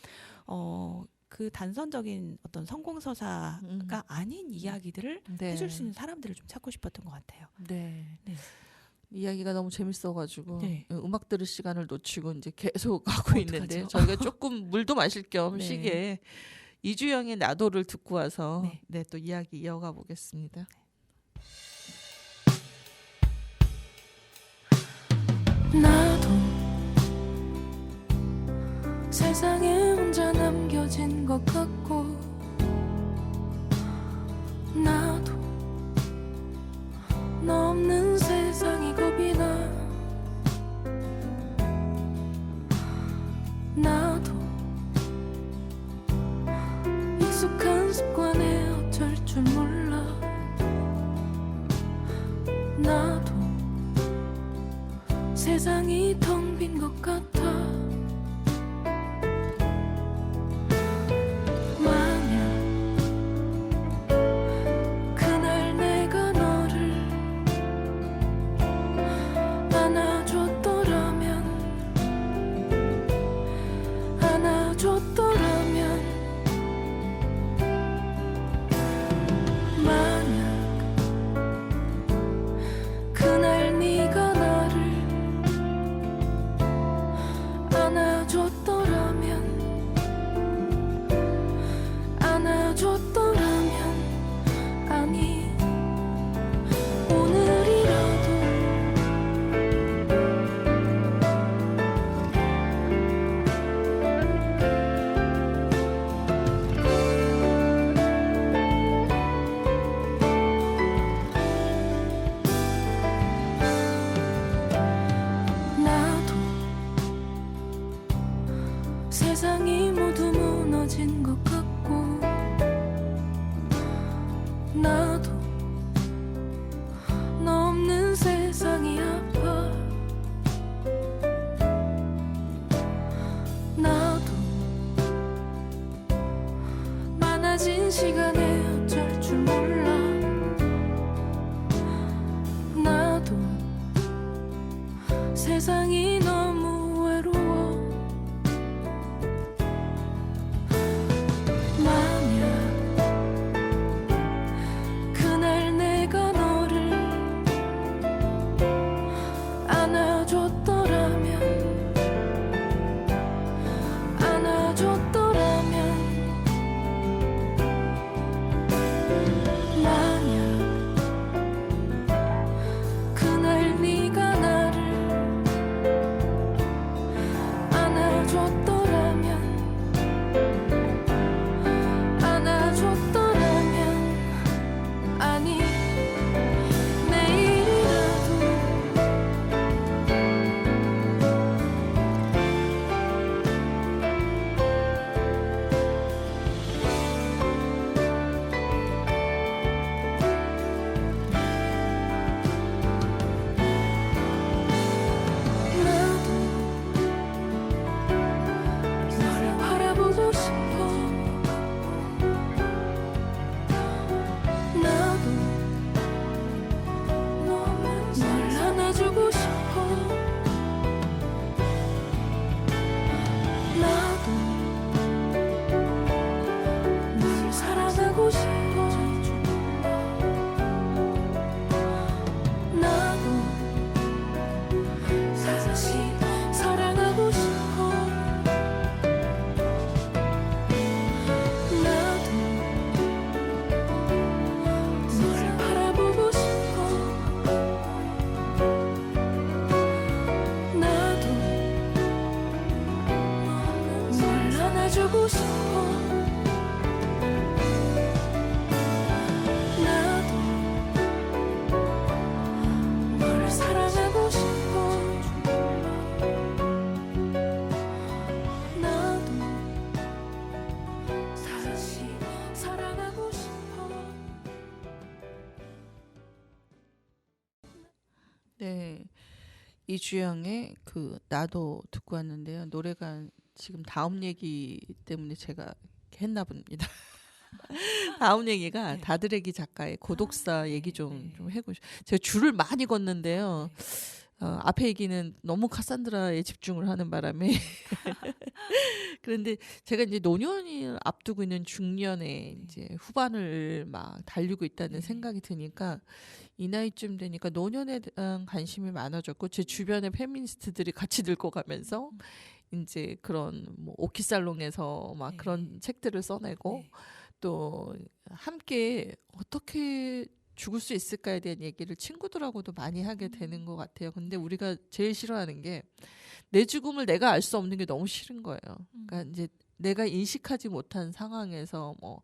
그 단선적인 어떤 성공서사가 아닌 이야기들을 네. 해줄 수 있는 사람들을 좀 찾고 싶었던 것 같아요. 네. 네. 이야기가 너무 재밌어가지고 네. 음악 들을 시간을 놓치고 이제 계속 하고 있는데 어떡하죠? 저희가 조금 물도 마실 겸 네. 시기에 이주영의 나도를 듣고 와서 네. 또 이야기 이어가 보겠습니다. 나도 세상에 혼자 남겨진 것 같고 나도 너 없는 세상이 겁이 나 나도 익숙한 습관에 어쩔 줄 몰라 나도 세상이 텅 빈 것 같아 만약 그날 내가 너를 안아줬더라면 만약 그날 네가 나를 안아줬더라면 아니 오늘이라도 나도 세상이 모두 무너진 것 같고 나도 너 없는 세상이 아파 나도 많아진 시간에 어쩔 줄 몰라 나도 세상이 너무 외로워 만약 사랑해주고 싶어. 나도 널 사랑하고 싶어. 나도 다시 사랑하고 싶어. 네, 이주영의 그 나도 듣고 왔는데요. 노래가 지금 다음 얘기 때문에 제가 했나 봅니다. 다음 얘기가 네. 다드레기 작가의 고독사 네, 얘기 네. 좀 해고 제가 줄을 많이 걷는데요. 앞에 얘기는 너무 카산드라에 집중을 하는 바람에 그런데 제가 이제 노년을 앞두고 있는 중년에 이제 후반을 막 달리고 있다는 네. 생각이 드니까 이 나이쯤 되니까 노년에 대한 관심이 많아졌고 제 주변의 페미니스트들이 같이 늙어가면서 이제 그런 뭐 오키살롱에서 막 네. 그런 책들을 써내고 네. 또 함께 어떻게 죽을 수 있을까에 대한 얘기를 친구들하고도 많이 하게 되는 것 같아요. 근데 우리가 제일 싫어하는 게 내 죽음을 내가 알 수 없는 게 너무 싫은 거예요. 그러니까 이제 내가 인식하지 못한 상황에서 뭐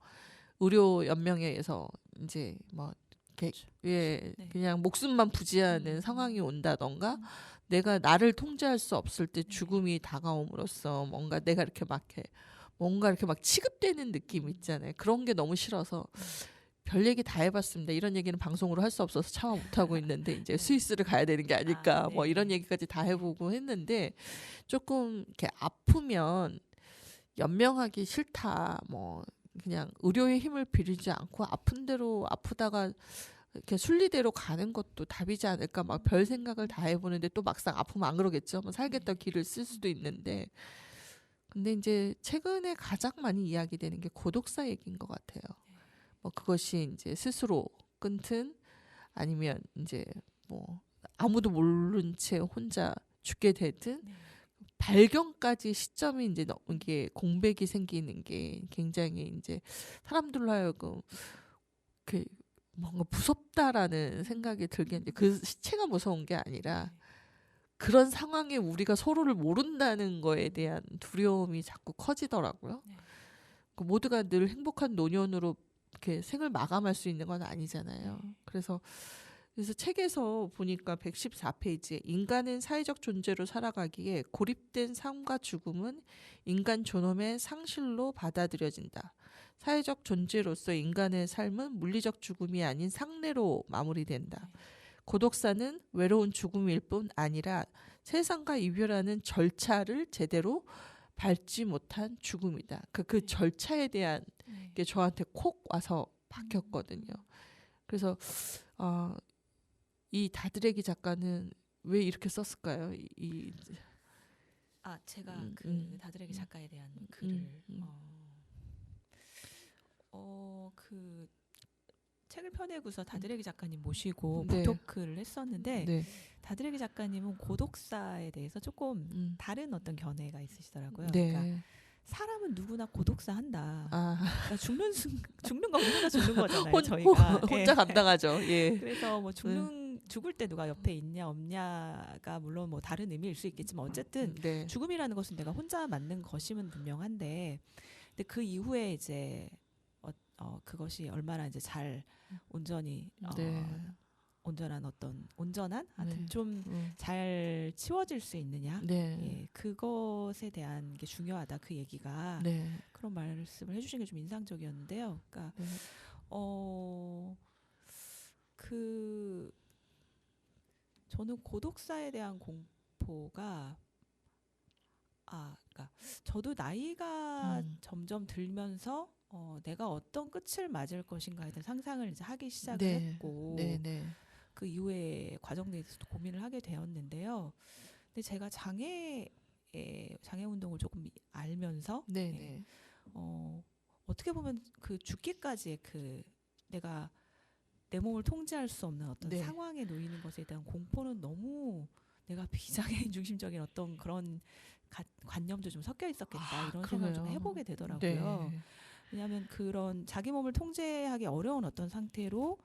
의료 연명에서 이제 뭐 이렇게 예 네. 그냥 목숨만 부지하는 상황이 온다던가 내가 나를 통제할 수 없을 때 죽음이 다가옴으로써 뭔가 내가 이렇게 막 해 뭔가 이렇게 막 취급되는 느낌 있잖아요. 그런 게 너무 싫어서 별 얘기 다 해봤습니다. 이런 얘기는 방송으로 할 수 없어서 차마 못하고 있는데 이제 스위스를 가야 되는 게 아닐까 뭐 네. 이런 얘기까지 다 해보고 했는데 조금 이렇게 아프면 연명하기 싫다 뭐 그냥 의료의 힘을 빌리지 않고 아픈 대로 아프다가 이렇게 순리대로 가는 것도 답이지 않을까 막 별 생각을 다 해보는데 또 막상 아프면 안 그러겠죠. 뭐 살겠다 길을 쓸 수도 있는데 근데 이제 최근에 가장 많이 이야기되는 게 고독사 얘기인 것 같아요. 뭐 그것이 이제 스스로 끊든 아니면 이제 뭐 아무도 모른 채 혼자 죽게 되든 네. 발견까지 시점이 이제 너무 이게 공백이 생기는 게 굉장히 이제 사람들로 하여금 그 뭔가 무섭다라는 생각이 들게 이제 그 시체가 무서운 게 아니라 그런 상황에 우리가 서로를 모른다는 거에 대한 두려움이 자꾸 커지더라고요. 네. 그 모두가 늘 행복한 노년으로 이렇게 생을 마감할 수 있는 건 아니잖아요. 네. 그래서 책에서 보니까 114페이지에 인간은 사회적 존재로 살아가기에 고립된 삶과 죽음은 인간 존엄의 상실로 받아들여진다. 사회적 존재로서 인간의 삶은 물리적 죽음이 아닌 상례로 마무리된다. 고독사는 외로운 죽음일 뿐 아니라 세상과 이별하는 절차를 제대로 밟지 못한 죽음이다. 그 절차에 대한 게 저한테 콕 와서 박혔거든요. 그래서 이 다드레기 작가는 왜 이렇게 썼을까요? 제가 그 다드레기 작가에 대한 글을 그 책을 펴내고서 다드레기 작가님 모시고 네. 부토크를 했었는데 네. 다드레기 작가님은 고독사에 대해서 조금 다른 어떤 견해가 있으시더라고요. 네. 그러니까 사람은 누구나 고독사 한다. 아, 그러니까 죽는 거 누구나 죽는 거잖아요. 저희가 혼자 감당하죠. 예. 그래서 뭐 죽을 때 누가 옆에 있냐 없냐가 물론 뭐 다른 의미일 수 있겠지만 어쨌든 네. 죽음이라는 것은 내가 혼자 맞는 것임은 분명한데, 근데 그 이후에 이제 그것이 얼마나 이제 잘 온전히 네. 온전한 하여튼 네. 좀 잘 치워질 수 있느냐, 네. 예, 그것에 대한 게 중요하다. 그 얘기가 네. 그런 말씀을 해주신 게 좀 인상적이었는데요. 그러니까 네. 저는 고독사에 대한 공포가 그러니까 저도 나이가 점점 들면서 내가 어떤 끝을 맞을 것인가에 대한 상상을 이제 하기 시작을 네. 했고 네. 네. 그 이후에 과정에 대해서도 고민을 하게 되었는데요. 근데 제가 장애 운동을 조금 알면서 네. 네. 어떻게 보면 그 죽기까지의 그 내가 내 몸을 통제할 수 없는 어떤 네. 상황에 놓이는 것에 대한 공포는 너무 내가 비장애인 중심적인 어떤 그런 관념도 좀 섞여 있었겠다 이런 생각을 좀 그래요. 해보게 되더라고요. 네. 왜냐하면 그런 자기 몸을 통제하기 어려운 어떤 상태로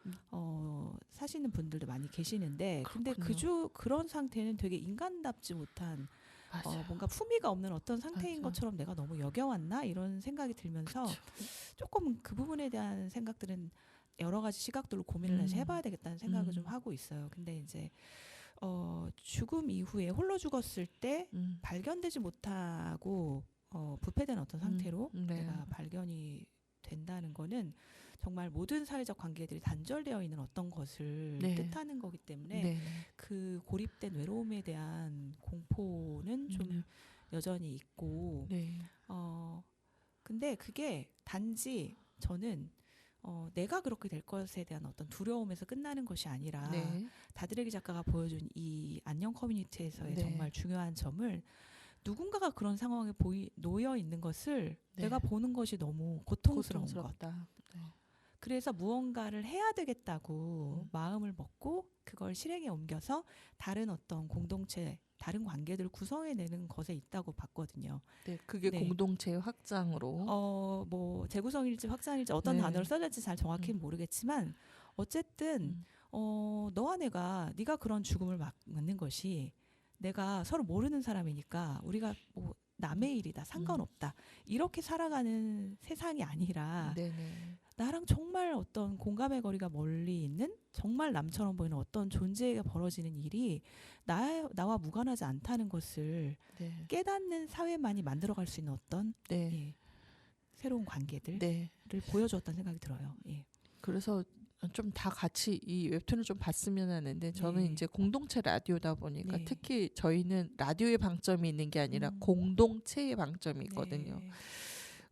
사시는 분들도 많이 계시는데, 근데 그런 상태는 되게 인간답지 못한 뭔가 품위가 없는 어떤 상태인 맞아. 것처럼 내가 너무 여겨왔나 이런 생각이 들면서 그쵸. 조금 그 부분에 대한 생각들은 여러 가지 시각들로 고민을 다시 해봐야 되겠다는 생각을 좀 하고 있어요. 근데 이제 죽음 이후에 홀로 죽었을 때 발견되지 못하고 부패된 어떤 상태로 네. 내가 발견이 된다는 거는 정말 모든 사회적 관계들이 단절되어 있는 어떤 것을 네. 뜻하는 거기 때문에 네. 그 고립된 외로움에 대한 공포는 좀 여전히 있고 네. 근데 그게 단지 저는 내가 그렇게 될 것에 대한 어떤 두려움에서 끝나는 것이 아니라 네. 다드레기 작가가 보여준 이 안녕 커뮤니티에서의 네. 정말 중요한 점을 누군가가 그런 상황에 놓여 있는 것을 네. 내가 보는 것이 너무 고통스러운 것. 고통스럽다. 네. 그래서 무언가를 해야 되겠다고 마음을 먹고 그걸 실행에 옮겨서 다른 어떤 공동체, 다른 관계들을 구성해내는 것에 있다고 봤거든요. 네, 그게 네. 공동체의 확장으로. 뭐 재구성일지 확장일지 어떤 네. 단어를 써야 될지 잘 정확히는 모르겠지만 어쨌든 너와 네가 그런 죽음을 맞는 것이 내가 서로 모르는 사람이니까 우리가 뭐 남의 일이다, 상관없다 이렇게 살아가는 세상이 아니라 네네. 나랑 정말 어떤 공감의 거리가 멀리 있는 정말 남처럼 보이는 어떤 존재가 벌어지는 일이 나와 무관하지 않다는 것을 네. 깨닫는 사회만이 만들어갈 수 있는 어떤 네. 예, 새로운 관계들을 네. 보여주었다는 생각이 들어요. 예. 그래서 좀 다 같이 이 웹툰을 좀 봤으면 하는데 저는 네. 이제 공동체 라디오다 보니까 네. 특히 저희는 라디오의 방점이 있는 게 아니라 공동체의 방점이 있거든요. 네.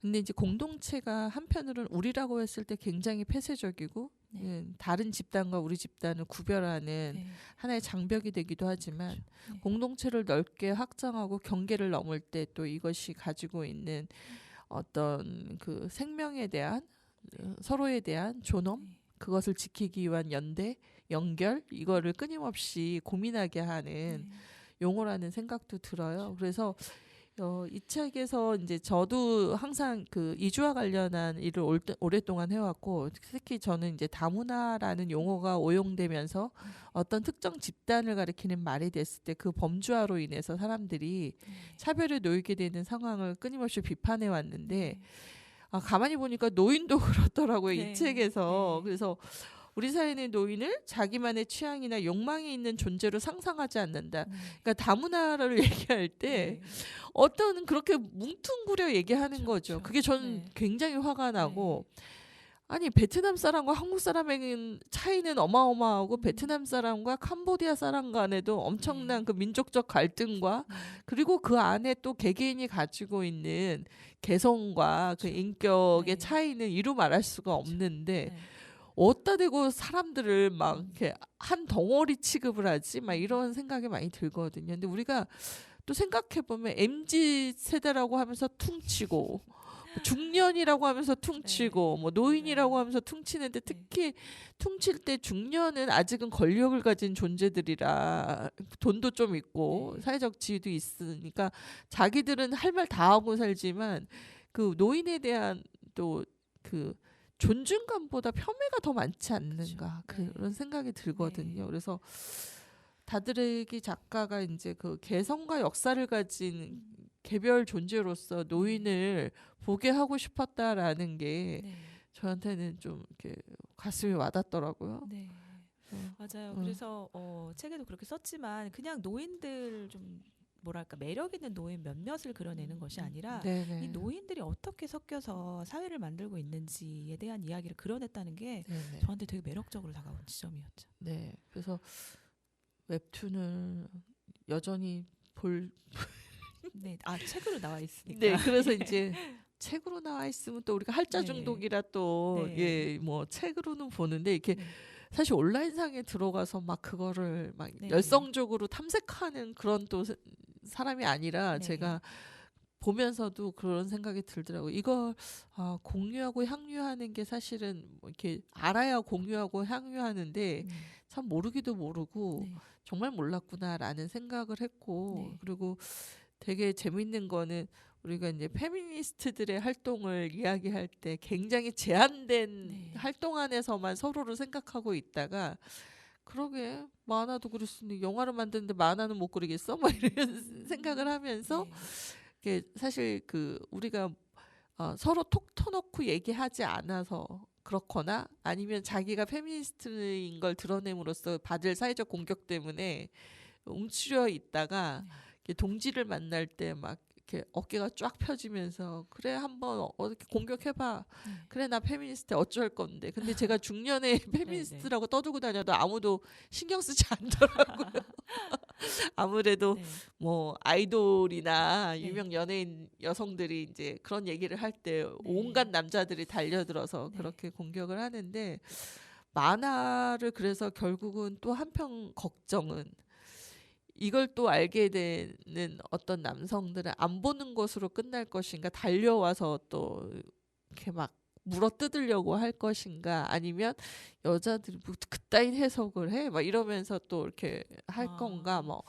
근데 이제 공동체가 한편으로는 우리라고 했을 때 굉장히 폐쇄적이고 네. 다른 집단과 우리 집단을 구별하는 네. 하나의 장벽이 되기도 하지만 네. 공동체를 넓게 확장하고 경계를 넘을 때 또 이것이 가지고 있는 어떤 그 생명에 대한 서로에 대한 존엄 네. 그것을 지키기 위한 연대 연결 이거를 끊임없이 고민하게 하는 네. 용어라는 생각도 들어요. 그래서 이 책에서 이제 저도 항상 그 이주와 관련한 일을 오랫동안 해왔고 특히 저는 이제 다문화라는 용어가 오용되면서 어떤 특정 집단을 가리키는 말이 됐을 때 그 범주화로 인해서 사람들이 차별에 놓이게 되는 상황을 끊임없이 비판해 왔는데 가만히 보니까 노인도 그렇더라고요. 네. 이 책에서. 네. 그래서 우리 사회는 노인을 자기만의 취향이나 욕망이 있는 존재로 상상하지 않는다. 그러니까 다문화를 얘기할 때 어떤 그렇게 뭉뚱그려 얘기하는 거죠. 그게 저는 굉장히 화가 나고 아니 베트남 사람과 한국 사람의 차이는 어마어마하고 베트남 사람과 캄보디아 사람 간에도 엄청난 그 민족적 갈등과 그리고 그 안에 또 개개인이 가지고 있는 개성과 그 인격의 차이는 이루 말할 수가 없는데 어디다 대고 사람들을 막 이렇게 한 덩어리 취급을 하지 막 이런 생각이 많이 들거든요. 근데 우리가 또 생각해 보면 MZ 세대라고 하면서 퉁치고 중년이라고 하면서 퉁치고 뭐 노인이라고 하면서 퉁치는데 특히 퉁칠 때 중년은 아직은 권력을 가진 존재들이라 돈도 좀 있고 사회적 지위도 있으니까 자기들은 할 말 다 하고 살지만 그 노인에 대한 또 그 존중감보다 폄훼가 더 많지 않는가 그런 생각이 들거든요. 그래서 다드레기 작가가 이제 그 개성과 역사를 가진 개별 존재로서 노인을 보게 하고 싶었다라는 게 저한테는 좀 이렇게 가슴이 와닿더라고요. 네. 맞아요. 그래서 책에도 그렇게 썼지만 그냥 노인들 좀 뭐랄까 매력 있는 노인 몇몇을 그려내는 것이 아니라 이 노인들이 어떻게 섞여서 사회를 만들고 있는지에 대한 이야기를 그려냈다는 게 저한테 되게 매력적으로 다가온 지점이었죠. 네. 그래서 웹툰을 여전히 네. 책으로 나와 있으니까. 네. 그래서 이제 책으로 나와 있으면 또 우리가 할자 중독이라 또 뭐 책으로는 보는데 이렇게 사실 온라인상에 들어가서 막 그거를 막 열성적으로 탐색하는 그런 또 사람이 아니라 제가 보면서도 그런 생각이 들더라고요. 이걸 공유하고 향유하는 게 사실은 뭐 이렇게 알아야 공유하고 향유하는데 참 모르기도 모르고 정말 몰랐구나라는 생각을 했고 그리고 되게 재밌는 거는 우리가 이제 페미니스트들의 활동을 이야기할 때 굉장히 제한된 네. 활동 안에서만 서로를 생각하고 있다가 그러게 만화도 그릴 수 있는데 영화를 만드는데 만화는 못 그리겠어? 막 이런 생각을 하면서 네. 이게 사실 그 우리가 서로 톡 터놓고 얘기하지 않아서 그렇거나 아니면 자기가 페미니스트인 걸 드러냄으로써 받을 사회적 공격 때문에 움츠려 있다가 네. 이렇게 동지를 만날 때 막 이렇게 어깨가 쫙 펴지면서 그래 한번 어떻게 공격해봐. 네. 그래 나 페미니스트 어쩔 건데. 근데 제가 중년에 페미니스트라고 떠들고 다녀도 아무도 신경 쓰지 않더라고요. 아무래도 네. 뭐 아이돌이나 네. 유명 연예인 여성들이 이제 그런 얘기를 할 때 온갖 남자들이 달려들어서 네. 그렇게 공격을 하는데 만화를 그래서 결국은 또 한편 걱정은 이걸 또 알게 되는 어떤 남성들은 안 보는 것으로 끝날 것인가 달려와서 또 이렇게 막 물어 뜯으려고 할 것인가 아니면 여자들이 뭐 그따윈 해석을 해 막 이러면서 또 이렇게 할 아. 건가 뭐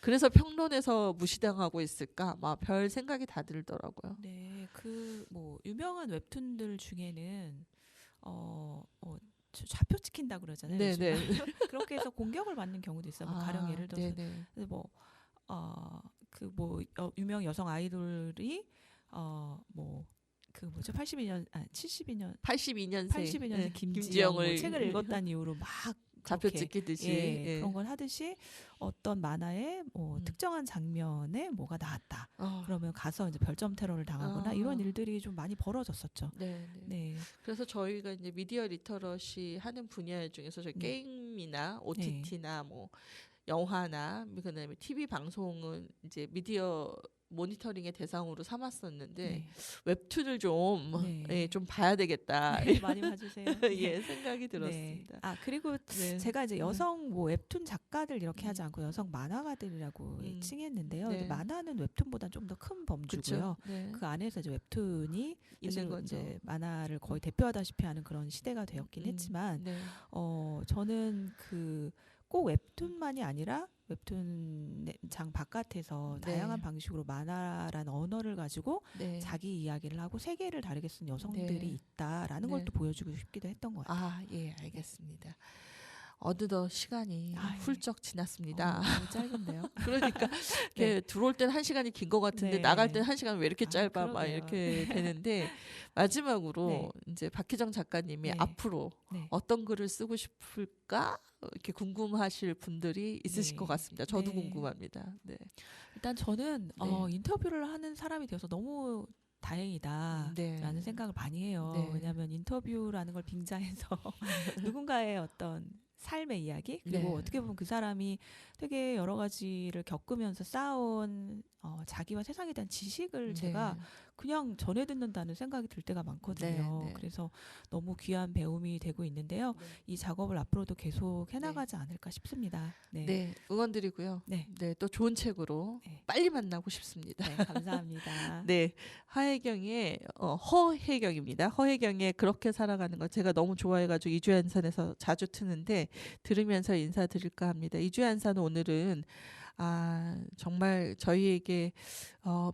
그래서 평론에서 무시당하고 있을까 막 별 생각이 다 들더라고요. 네, 그 뭐 유명한 웹툰들 중에는 좌표 찍힌다 그러잖아요. 네네. 요즘. 그렇게 해서 공격을 받는 경우도 있어요. 뭐 가령 예를 들어서 네네. 유명 여성 아이돌이 뭐 그 뭐죠 82년 72년 82년생 82년생 김지영 뭐 책을 읽었다는 이유로 막 잡혀 그렇게, 찍히듯이 예, 예. 그런 걸 하듯이 어떤 만화에 뭐 특정한 장면에 뭐가 나왔다. 그러면 가서 이제 별점 테러를 당하거나 이런 일들이 좀 많이 벌어졌었죠. 네. 네. 그래서 저희가 이제 미디어 리터러시 하는 분야 중에서 저희 게임이나 OTT나 뭐 영화나 그다음에 TV 방송은 이제 미디어 모니터링의 대상으로 삼았었는데 네. 웹툰을 좀, 네. 예, 좀 봐야 되겠다. 네, 많이 봐주세요. 예, 생각이 들었습니다. 네. 아 그리고 네. 제가 이제 여성 뭐 웹툰 작가들 이렇게 하지 않고 여성 만화가들이라고 칭했는데요. 네. 근데 만화는 웹툰보다 좀 더 큰 범주고요. 그쵸? 네. 그 안에서 이제 웹툰이 있는 사실 거죠. 이제 만화를 거의 대표하다시피 하는 그런 시대가 되었긴 했지만 네. 저는 그 꼭 웹툰만이 아니라 웹툰 장 바깥에서 네. 다양한 방식으로 만화라는 언어를 가지고 네. 자기 이야기를 하고 세계를 다르게 쓴 여성들이 네. 있다라는 네. 걸 또 보여주고 싶기도 했던 것 같아요. 아, 예, 알겠습니다. 어느덧 시간이 아이. 훌쩍 지났습니다. 너무 짧은데요. 그러니까 이렇게 들어올 때는 1시간이 긴 것 같은데 네. 나갈 때는 1시간 왜 이렇게 짧아 막 그러게요. 이렇게 되는데 마지막으로 네. 이제 박희정 작가님이 네. 앞으로 네. 어떤 글을 쓰고 싶을까 이렇게 궁금하실 분들이 있으실 네. 것 같습니다. 저도 네. 궁금합니다. 네. 일단 저는 네. 인터뷰를 하는 사람이 되어서 너무 다행이다라는 네. 생각을 많이 해요. 네. 왜냐하면 인터뷰라는 걸 빙자해서 누군가의 어떤 삶의 이야기 그리고 네. 어떻게 보면 그 사람이 되게 여러 가지를 겪으면서 쌓아온 자기와 세상에 대한 지식을 제가 그냥 전해 듣는다는 생각이 들 때가 많거든요. 네. 그래서 너무 귀한 배움이 되고 있는데요. 이 작업을 앞으로도 계속 해나가지 않을까 싶습니다. 네. 네, 응원드리고요. 네. 네, 또 좋은 책으로 네. 빨리 만나고 싶습니다. 네, 감사합니다. 네, 하혜경의 허혜경입니다. 허혜경의 그렇게 살아가는 거 제가 너무 좋아해가지고 이주연산에서 자주 트는데 들으면서 인사드릴까 합니다. 이주연산 오늘은 정말 저희에게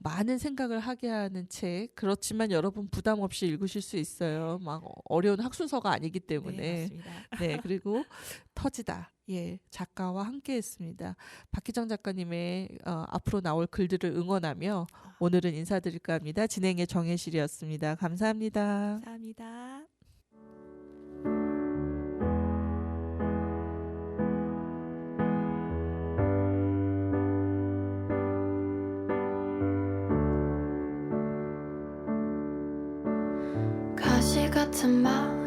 많은 생각을 하게 하는 책 그렇지만 여러분 부담 없이 읽으실 수 있어요. 막 어려운 학술서가 아니기 때문에. 네, 맞습니다. 네, 그리고 터지다. 예, 작가와 함께했습니다. 박희정 작가님의 앞으로 나올 글들을 응원하며 오늘은 인사드릴까 합니다. 진행의 정혜실이었습니다. 감사합니다. 감사합니다. 가시 같은 말